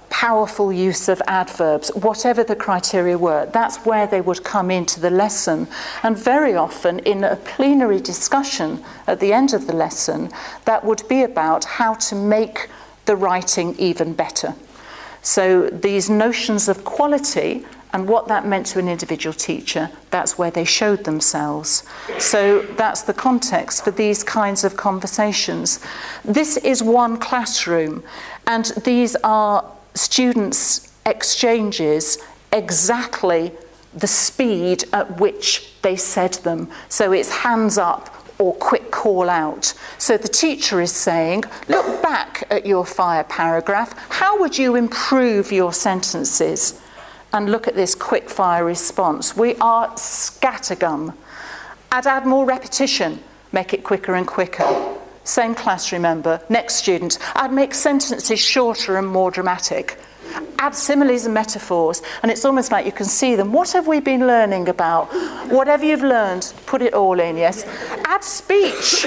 powerful use of adverbs, whatever the criteria were. That's where they would come into the lesson. And very often in a plenary discussion at the end of the lesson, that would be about how to make the writing even better. So these notions of quality and what that meant to an individual teacher, that's where they showed themselves. So that's the context for these kinds of conversations. This is one classroom, and these are students' exchanges exactly the speed at which they said them. So it's hands up or quick call out. So the teacher is saying, look back at your fire paragraph. How would you improve your sentences? And look at this quick fire response. We are scattergun. I'd add more repetition, make it quicker and quicker. Same class, remember. Next student, I'd make sentences shorter and more dramatic. Add similes and metaphors, and it's almost like you can see them. What have we been learning about? Whatever you've learned, put it all in, yes? Add speech.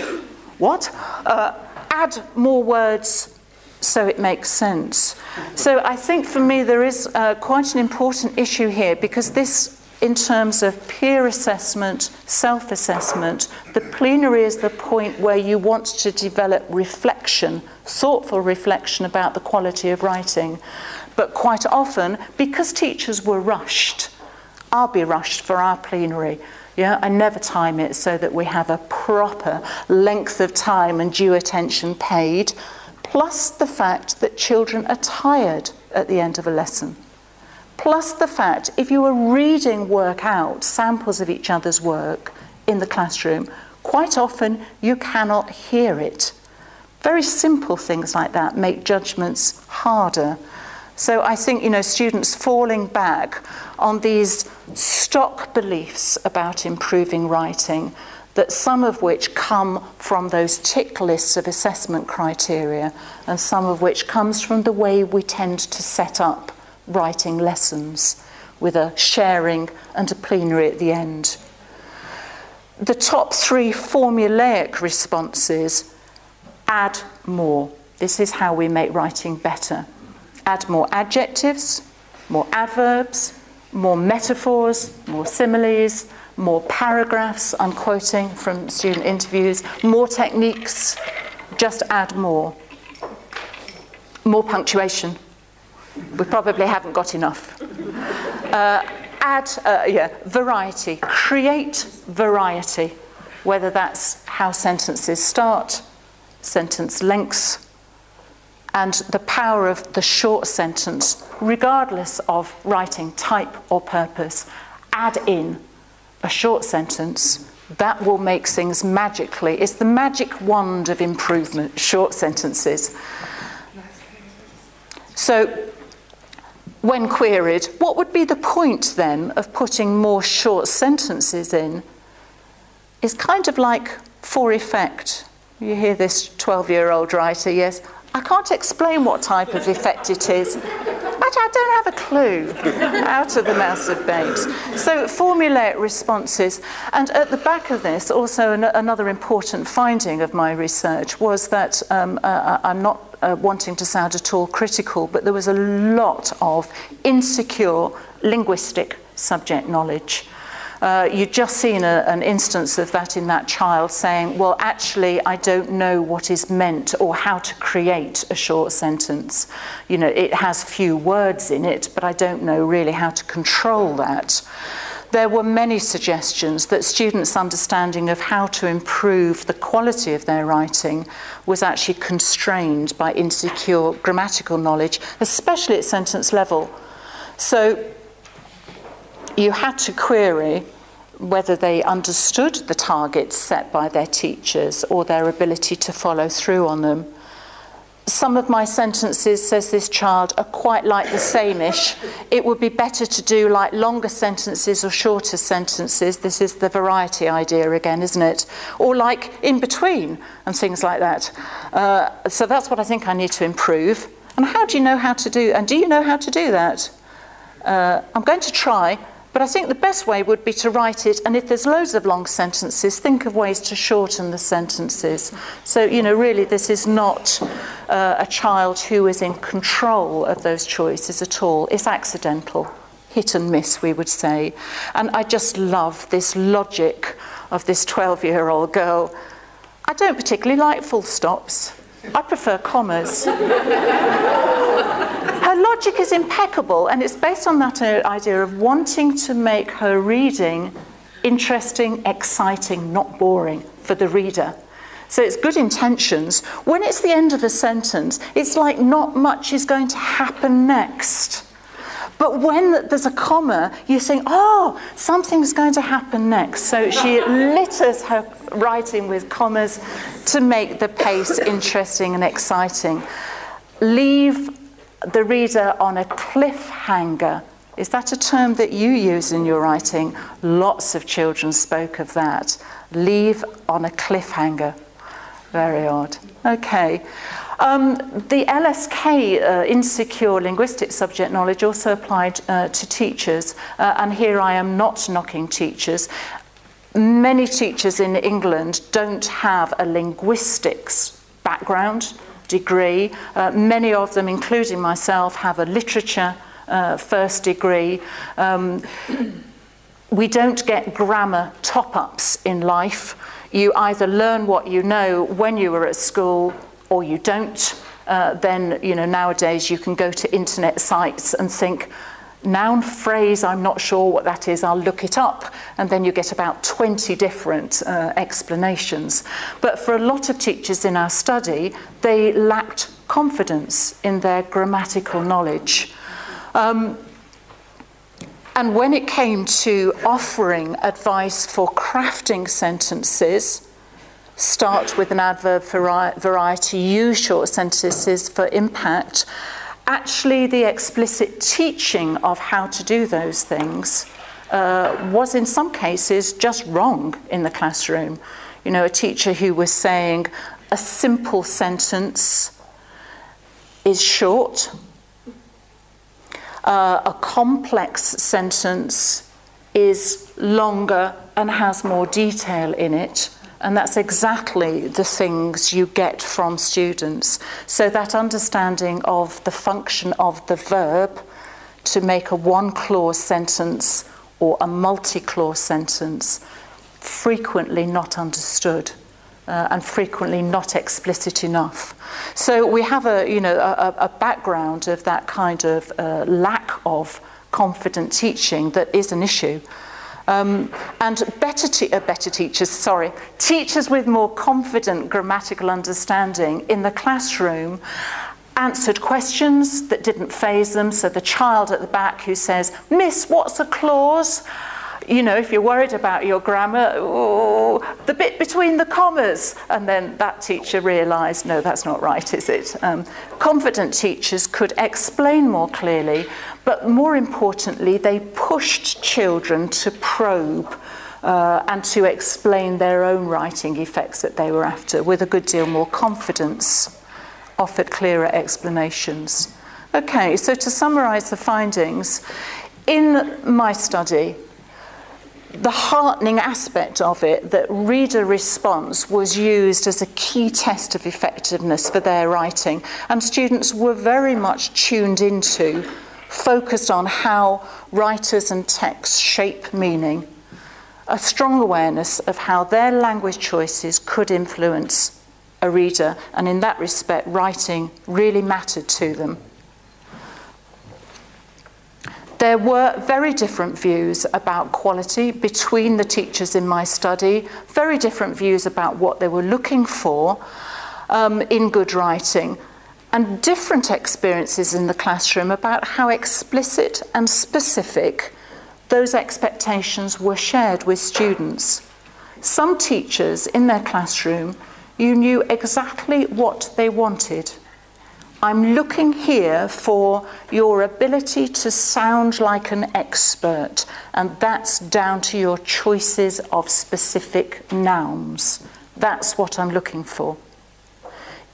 What? Add more words so it makes sense. So I think for me there is quite an important issue here, because this, in terms of peer assessment, self-assessment, the plenary is the point where you want to develop reflection, thoughtful reflection about the quality of writing. But quite often, because teachers were rushed, I'll be rushed for our plenary. Yeah, I never time it so that we have a proper length of time and due attention paid, plus the fact that children are tired at the end of a lesson. Plus the fact, if you are reading work out, samples of each other's work in the classroom, quite often you cannot hear it. Very simple things like that make judgments harder. So I think, students falling back on these stock beliefs about improving writing, that some of which come from those tick lists of assessment criteria, and some of which comes from the way we tend to set up writing lessons, with a sharing and a plenary at the end. The top 3 formulaic responses: add more. This is how we make writing better. Add more adjectives, more adverbs, more metaphors, more similes, more paragraphs. I'm quoting from student interviews. More techniques. Just add more. More punctuation. We probably haven't got enough. Variety. Create variety. Whether that's how sentences start, sentence lengths, and the power of the short sentence, regardless of writing type or purpose. Add in a short sentence. That will make things magically. It's the magic wand of improvement, short sentences. So, when queried, what would be the point then of putting more short sentences in? It's kind of like for effect. You hear this 12-year-old writer, yes, I can't explain what type of effect it is, but I don't have a clue. Out of the mouths of babes. So formulaic responses. And at the back of this, also another important finding of my research was that I'm not wanting to sound at all critical, but there was a lot of insecure linguistic subject knowledge. You'd just seen an instance of that in that child saying, well, actually, I don't know what is meant or how to create a short sentence. It has few words in it, but I don't know really how to control that. There were many suggestions that students' understanding of how to improve the quality of their writing was actually constrained by insecure grammatical knowledge, especially at sentence level. So you had to query whether they understood the targets set by their teachers or their ability to follow through on them. Some of my sentences, says this child, are quite like the same-ish. It would be better to do like longer sentences or shorter sentences. This is the variety idea again, isn't it? Or like in between and things like that. So that's what I think I need to improve. And how do you know how to do, and do you know how to do that? I'm going to try. But I think the best way would be to write it, and if there's loads of long sentences, think of ways to shorten the sentences. So, really this is not a child who is in control of those choices at all. It's accidental, hit and miss, we would say. And I just love this logic of this 12-year-old girl. I don't particularly like full stops. I prefer commas. Her logic is impeccable, and it's based on that idea of wanting to make her reading interesting, exciting, not boring for the reader. So it's good intentions. When it's the end of a sentence, it's like not much is going to happen next. But when there's a comma, you think, oh, something's going to happen next. So she litters her writing with commas to make the pace interesting and exciting. Leave the reader on a cliffhanger. Is that a term that you use in your writing? Lots of children spoke of that. Leave on a cliffhanger. Very odd. Okay. The LSK, insecure linguistic subject knowledge, also applied to teachers. And here I am not knocking teachers. Many teachers in England don't have a linguistics background. degree. Many of them, including myself, have a literature first degree. We don't get grammar top-ups in life. You either learn what you know when you were at school or you don't. Then, nowadays you can go to internet sites and think, noun, phrase, I'm not sure what that is, I'll look it up. And then you get about 20 different explanations. But for a lot of teachers in our study, they lacked confidence in their grammatical knowledge. And when it came to offering advice for crafting sentences, start with an adverb variety, use short sentences for impact, actually the explicit teaching of how to do those things was in some cases just wrong in the classroom. A teacher who was saying a simple sentence is short, a complex sentence is longer and has more detail in it. And that's exactly the things you get from students. So that understanding of the function of the verb to make a one-clause sentence or a multi-clause sentence, frequently not understood and frequently not explicit enough. So we have a background of that kind of lack of confident teaching that is an issue. And teachers with more confident grammatical understanding in the classroom answered questions that didn't faze them. So the child at the back who says, "Miss, what's a clause?" If you're worried about your grammar, the bit between the commas. And then that teacher realised, no, that's not right, is it? Confident teachers could explain more clearly, but more importantly, they pushed children to probe and to explain their own writing effects that they were after with a good deal more confidence, offered clearer explanations. Okay, so to summarise the findings, in my study, the heartening aspect of it, that reader response was used as a key test of effectiveness for their writing, and students were very much tuned into, focused on how writers and texts shape meaning, a strong awareness of how their language choices could influence a reader, and in that respect, writing really mattered to them. There were very different views about quality between the teachers in my study, very different views about what they were looking for in good writing, and different experiences in the classroom about how explicit and specific those expectations were shared with students. Some teachers in their classroom, you knew exactly what they wanted. I'm looking here for your ability to sound like an expert, and that's down to your choices of specific nouns. That's what I'm looking for.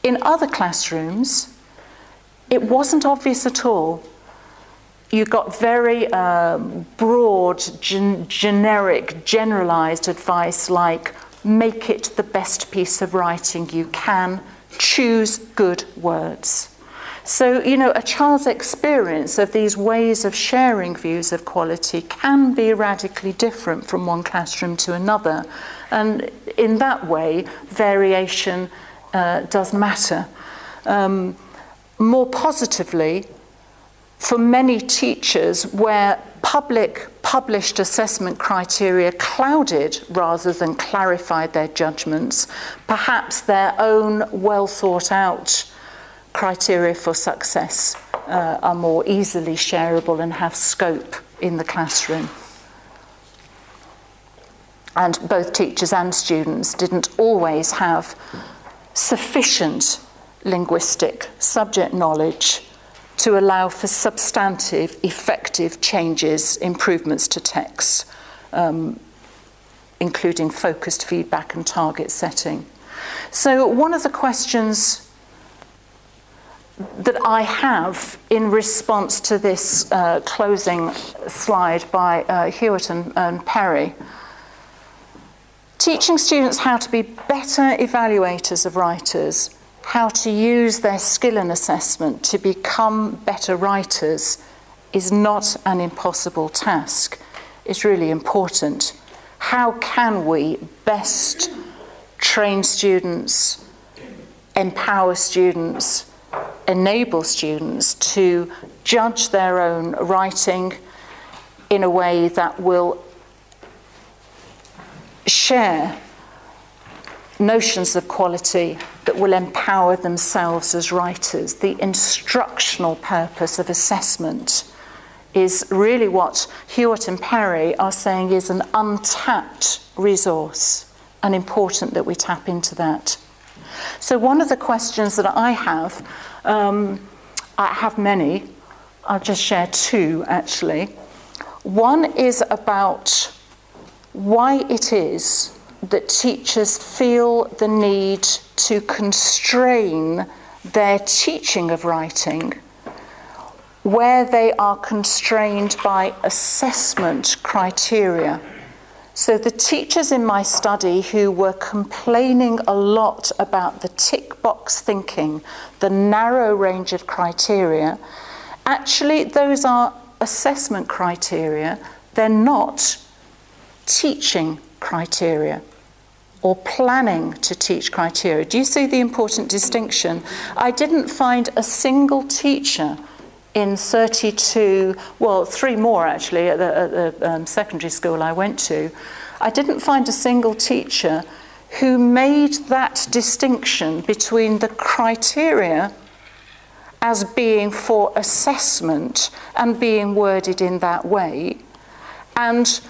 In other classrooms, it wasn't obvious at all. You got very broad, generic, generalised advice like, make it the best piece of writing you can, choose good words. So, a child's experience of these ways of sharing views of quality can be radically different from one classroom to another. And in that way, variation does matter. More positively, for many teachers where published assessment criteria clouded rather than clarified their judgments, perhaps their own well-thought-out criteria for success are more easily shareable and have scope in the classroom. And both teachers and students didn't always have sufficient linguistic subject knowledge to allow for substantive, effective changes, improvements to text, including focused feedback and target setting. So one of the questions that I have in response to this closing slide by Hewitt and Perry, teaching students how to be better evaluators of writers, how to use their skill in assessment to become better writers is not an impossible task. It's really important. How can we best train students, empower students, enable students to judge their own writing in a way that will share notions of quality that will empower themselves as writers? The instructional purpose of assessment is really what Hewitt and Perry are saying is an untapped resource, and important that we tap into that. So one of the questions that I have many, I'll just share two actually. One is about why it is that teachers feel the need to constrain their teaching of writing where they are constrained by assessment criteria. So the teachers in my study who were complaining a lot about the tick box thinking, the narrow range of criteria, actually those are assessment criteria, they're not teaching criteria or planning to teach criteria. Do you see the important distinction? I didn't find a single teacher in 32, well, 3 more actually at the secondary school I went to. I didn't find a single teacher who made that distinction between the criteria as being for assessment and being worded in that way, and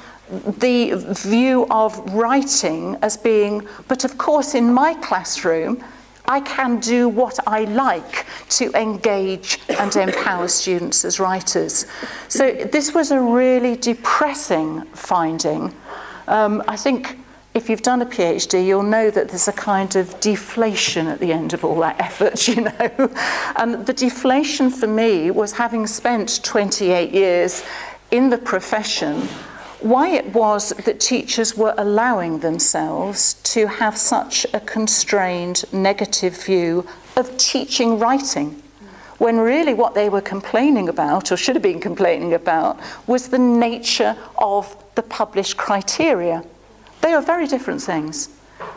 the view of writing as being, but of course in my classroom I can do what I like to engage and empower students as writers. So this was a really depressing finding. I think if you've done a PhD, you'll know that there's a kind of deflation at the end of all that effort, you know. And the deflation for me was, having spent 28 years in the profession, why it was that teachers were allowing themselves to have such a constrained negative view of teaching writing, when really what they were complaining about, or should have been complaining about, was the nature of the published criteria. They are very different things,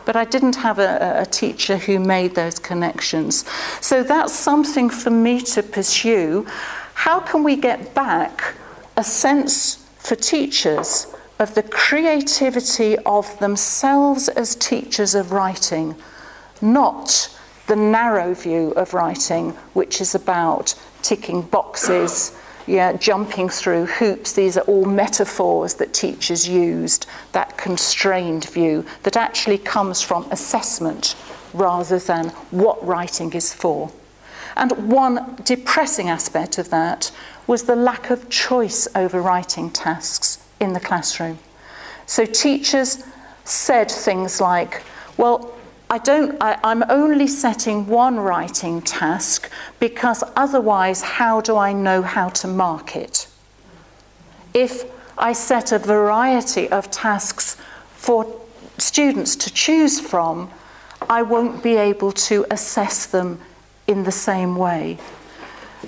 but I didn't have a teacher who made those connections. So that's something for me to pursue. How can we get back a sense for teachers of the creativity of themselves as teachers of writing, not the narrow view of writing, which is about ticking boxes, jumping through hoops. These are all metaphors that teachers used, that constrained view that actually comes from assessment rather than what writing is for. And one depressing aspect of that was the lack of choice over writing tasks in the classroom. So teachers said things like, well, I'm only setting one writing task because otherwise how do I know how to mark it? If I set a variety of tasks for students to choose from, I won't be able to assess them in the same way.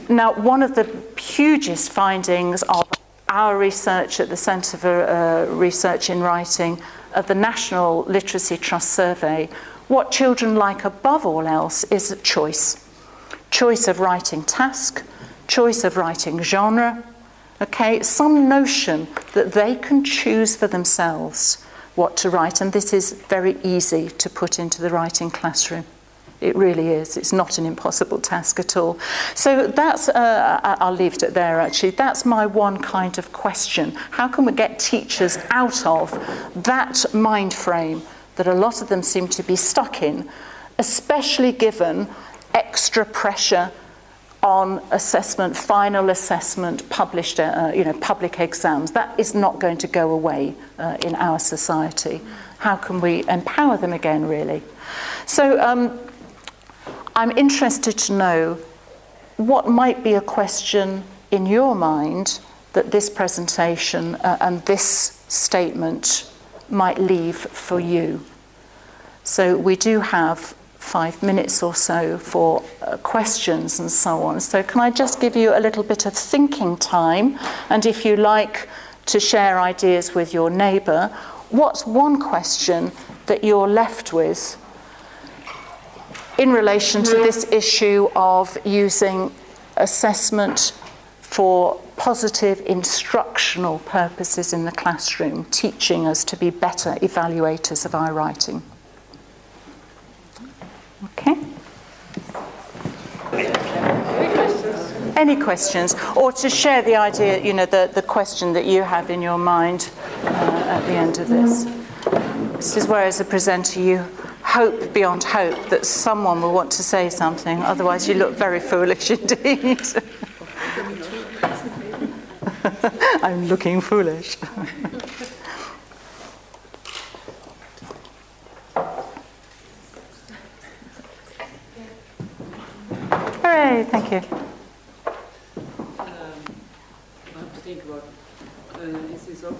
Now, one of the hugest findings of our research at the Centre for Research in Writing of the National Literacy Trust Survey, what children like above all else is choice. Choice of writing task, choice of writing genre, okay, some notion that they can choose for themselves what to write, and this is very easy to put into the writing classroom. It really is. It's not an impossible task at all. So that's, I'll leave it there actually. That's my one kind of question. How can we get teachers out of that mind frame that a lot of them seem to be stuck in, especially given extra pressure on assessment, final assessment, published, public exams? That is not going to go away in our society. How can we empower them again, really? So I'm interested to know what might be a question in your mind that this presentation and this statement might leave for you. So we do have 5 minutes or so for questions and so on. So can I just give you a little bit of thinking time, and if you like to share ideas with your neighbour, what's one question that you're left with in relation to this issue of using assessment for positive instructional purposes in the classroom, teaching us to be better evaluators of our writing? Okay. Any questions? Or to share the idea, you know, the question that you have in your mind at the end of this. This is where, as a presenter, you hope beyond hope that someone will want to say something, otherwise you look very foolish indeed. I'm looking foolish. Hooray, thank you. I have to think about, is this on?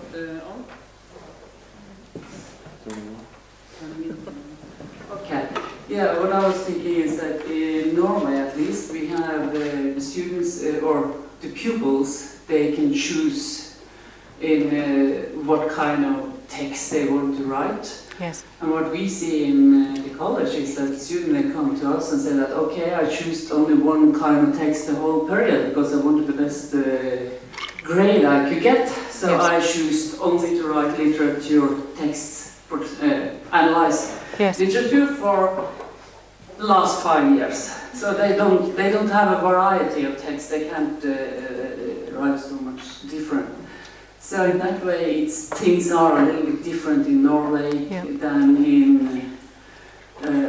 Okay. Yeah, what I was thinking is that in Norway, at least, we have the students or the pupils, they can choose in what kind of text they want to write. Yes. And what we see in the college is that the students, they come to us and say that, okay, I choose only one kind of text the whole period because I wanted the best grade I could get. So yes. I choose only to write literature texts for analyze yes. literature for the last 5 years. So they don't have a variety of texts. They can't write so much different. So in that way, things are a little bit different in Norway than in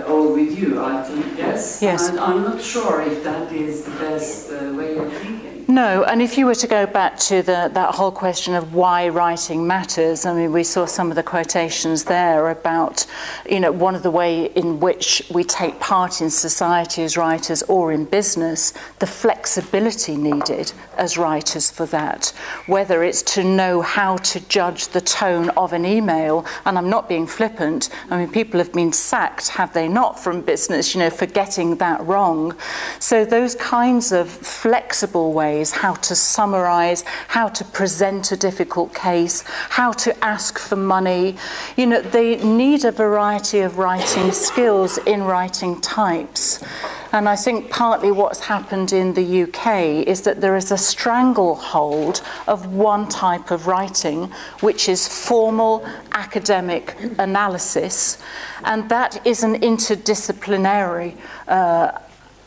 or with you, I think, yes? Yes. And I'm not sure if that is the best way of thinking. No, and if you were to go back to that whole question of why writing matters, I mean, we saw some of the quotations there about, you know, one of the ways in which we take part in society as writers or in business, the flexibility needed as writers for that, whether it's to know how to judge the tone of an email, and I'm not being flippant, I mean, people have been sacked, have they not, from business, you know, for getting that wrong. So those kinds of flexible ways, how to summarize, how to present a difficult case, how to ask for money, you know, they need a variety of writing skills in writing types. And I think partly what's happened in the UK is that there is a stranglehold of one type of writing, which is formal academic analysis, and that is an interdisciplinary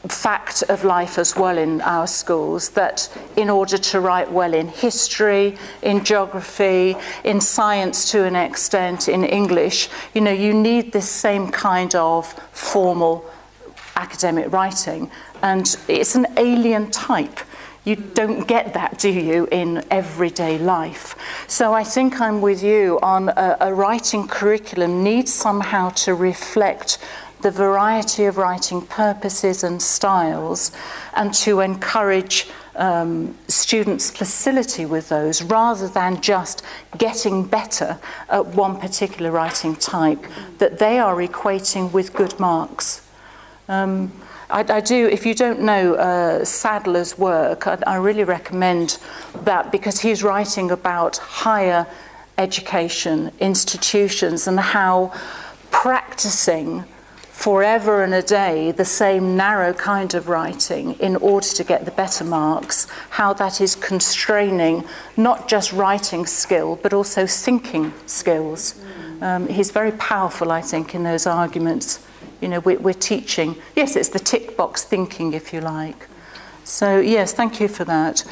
fact of life as well in our schools, that in order to write well in history, in geography, in science to an extent, in English, you know, you need this same kind of formal academic writing, and it's an alien type. You don't get that, do you, in everyday life? So I think I'm with you on a writing curriculum needs somehow to reflect the variety of writing purposes and styles, and to encourage students' facility with those, rather than just getting better at one particular writing type that they are equating with good marks. I do, if you don't know Sadler's work, I really recommend that, because he's writing about higher education institutions and how practicing forever and a day the same narrow kind of writing in order to get the better marks, how that is constraining not just writing skill but also thinking skills. He's very powerful, I think, in those arguments. You know, we're teaching, yes, it's the tick box thinking, if you like. So yes, thank you for that.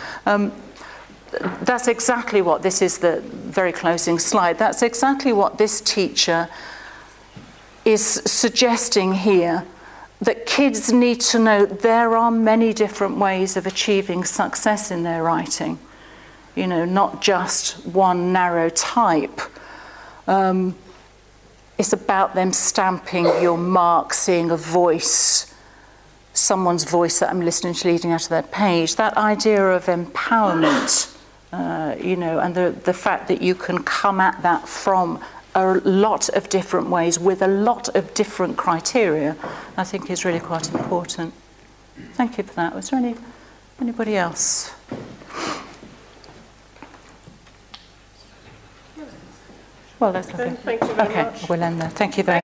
That's exactly what, this is the very closing slide, that's exactly what this teacher is suggesting here, that kids need to know there are many different ways of achieving success in their writing. You know, not just one narrow type. It's about them stamping your mark, seeing a voice, someone's voice that I'm listening to leading out of their page. That idea of empowerment, you know, and the fact that you can come at that from a lot of different ways with a lot of different criteria, I think is really quite important. Thank you for that. Was there anybody else? Well, that's okay. Thank you very much. Okay, we'll end there. Thank you very much.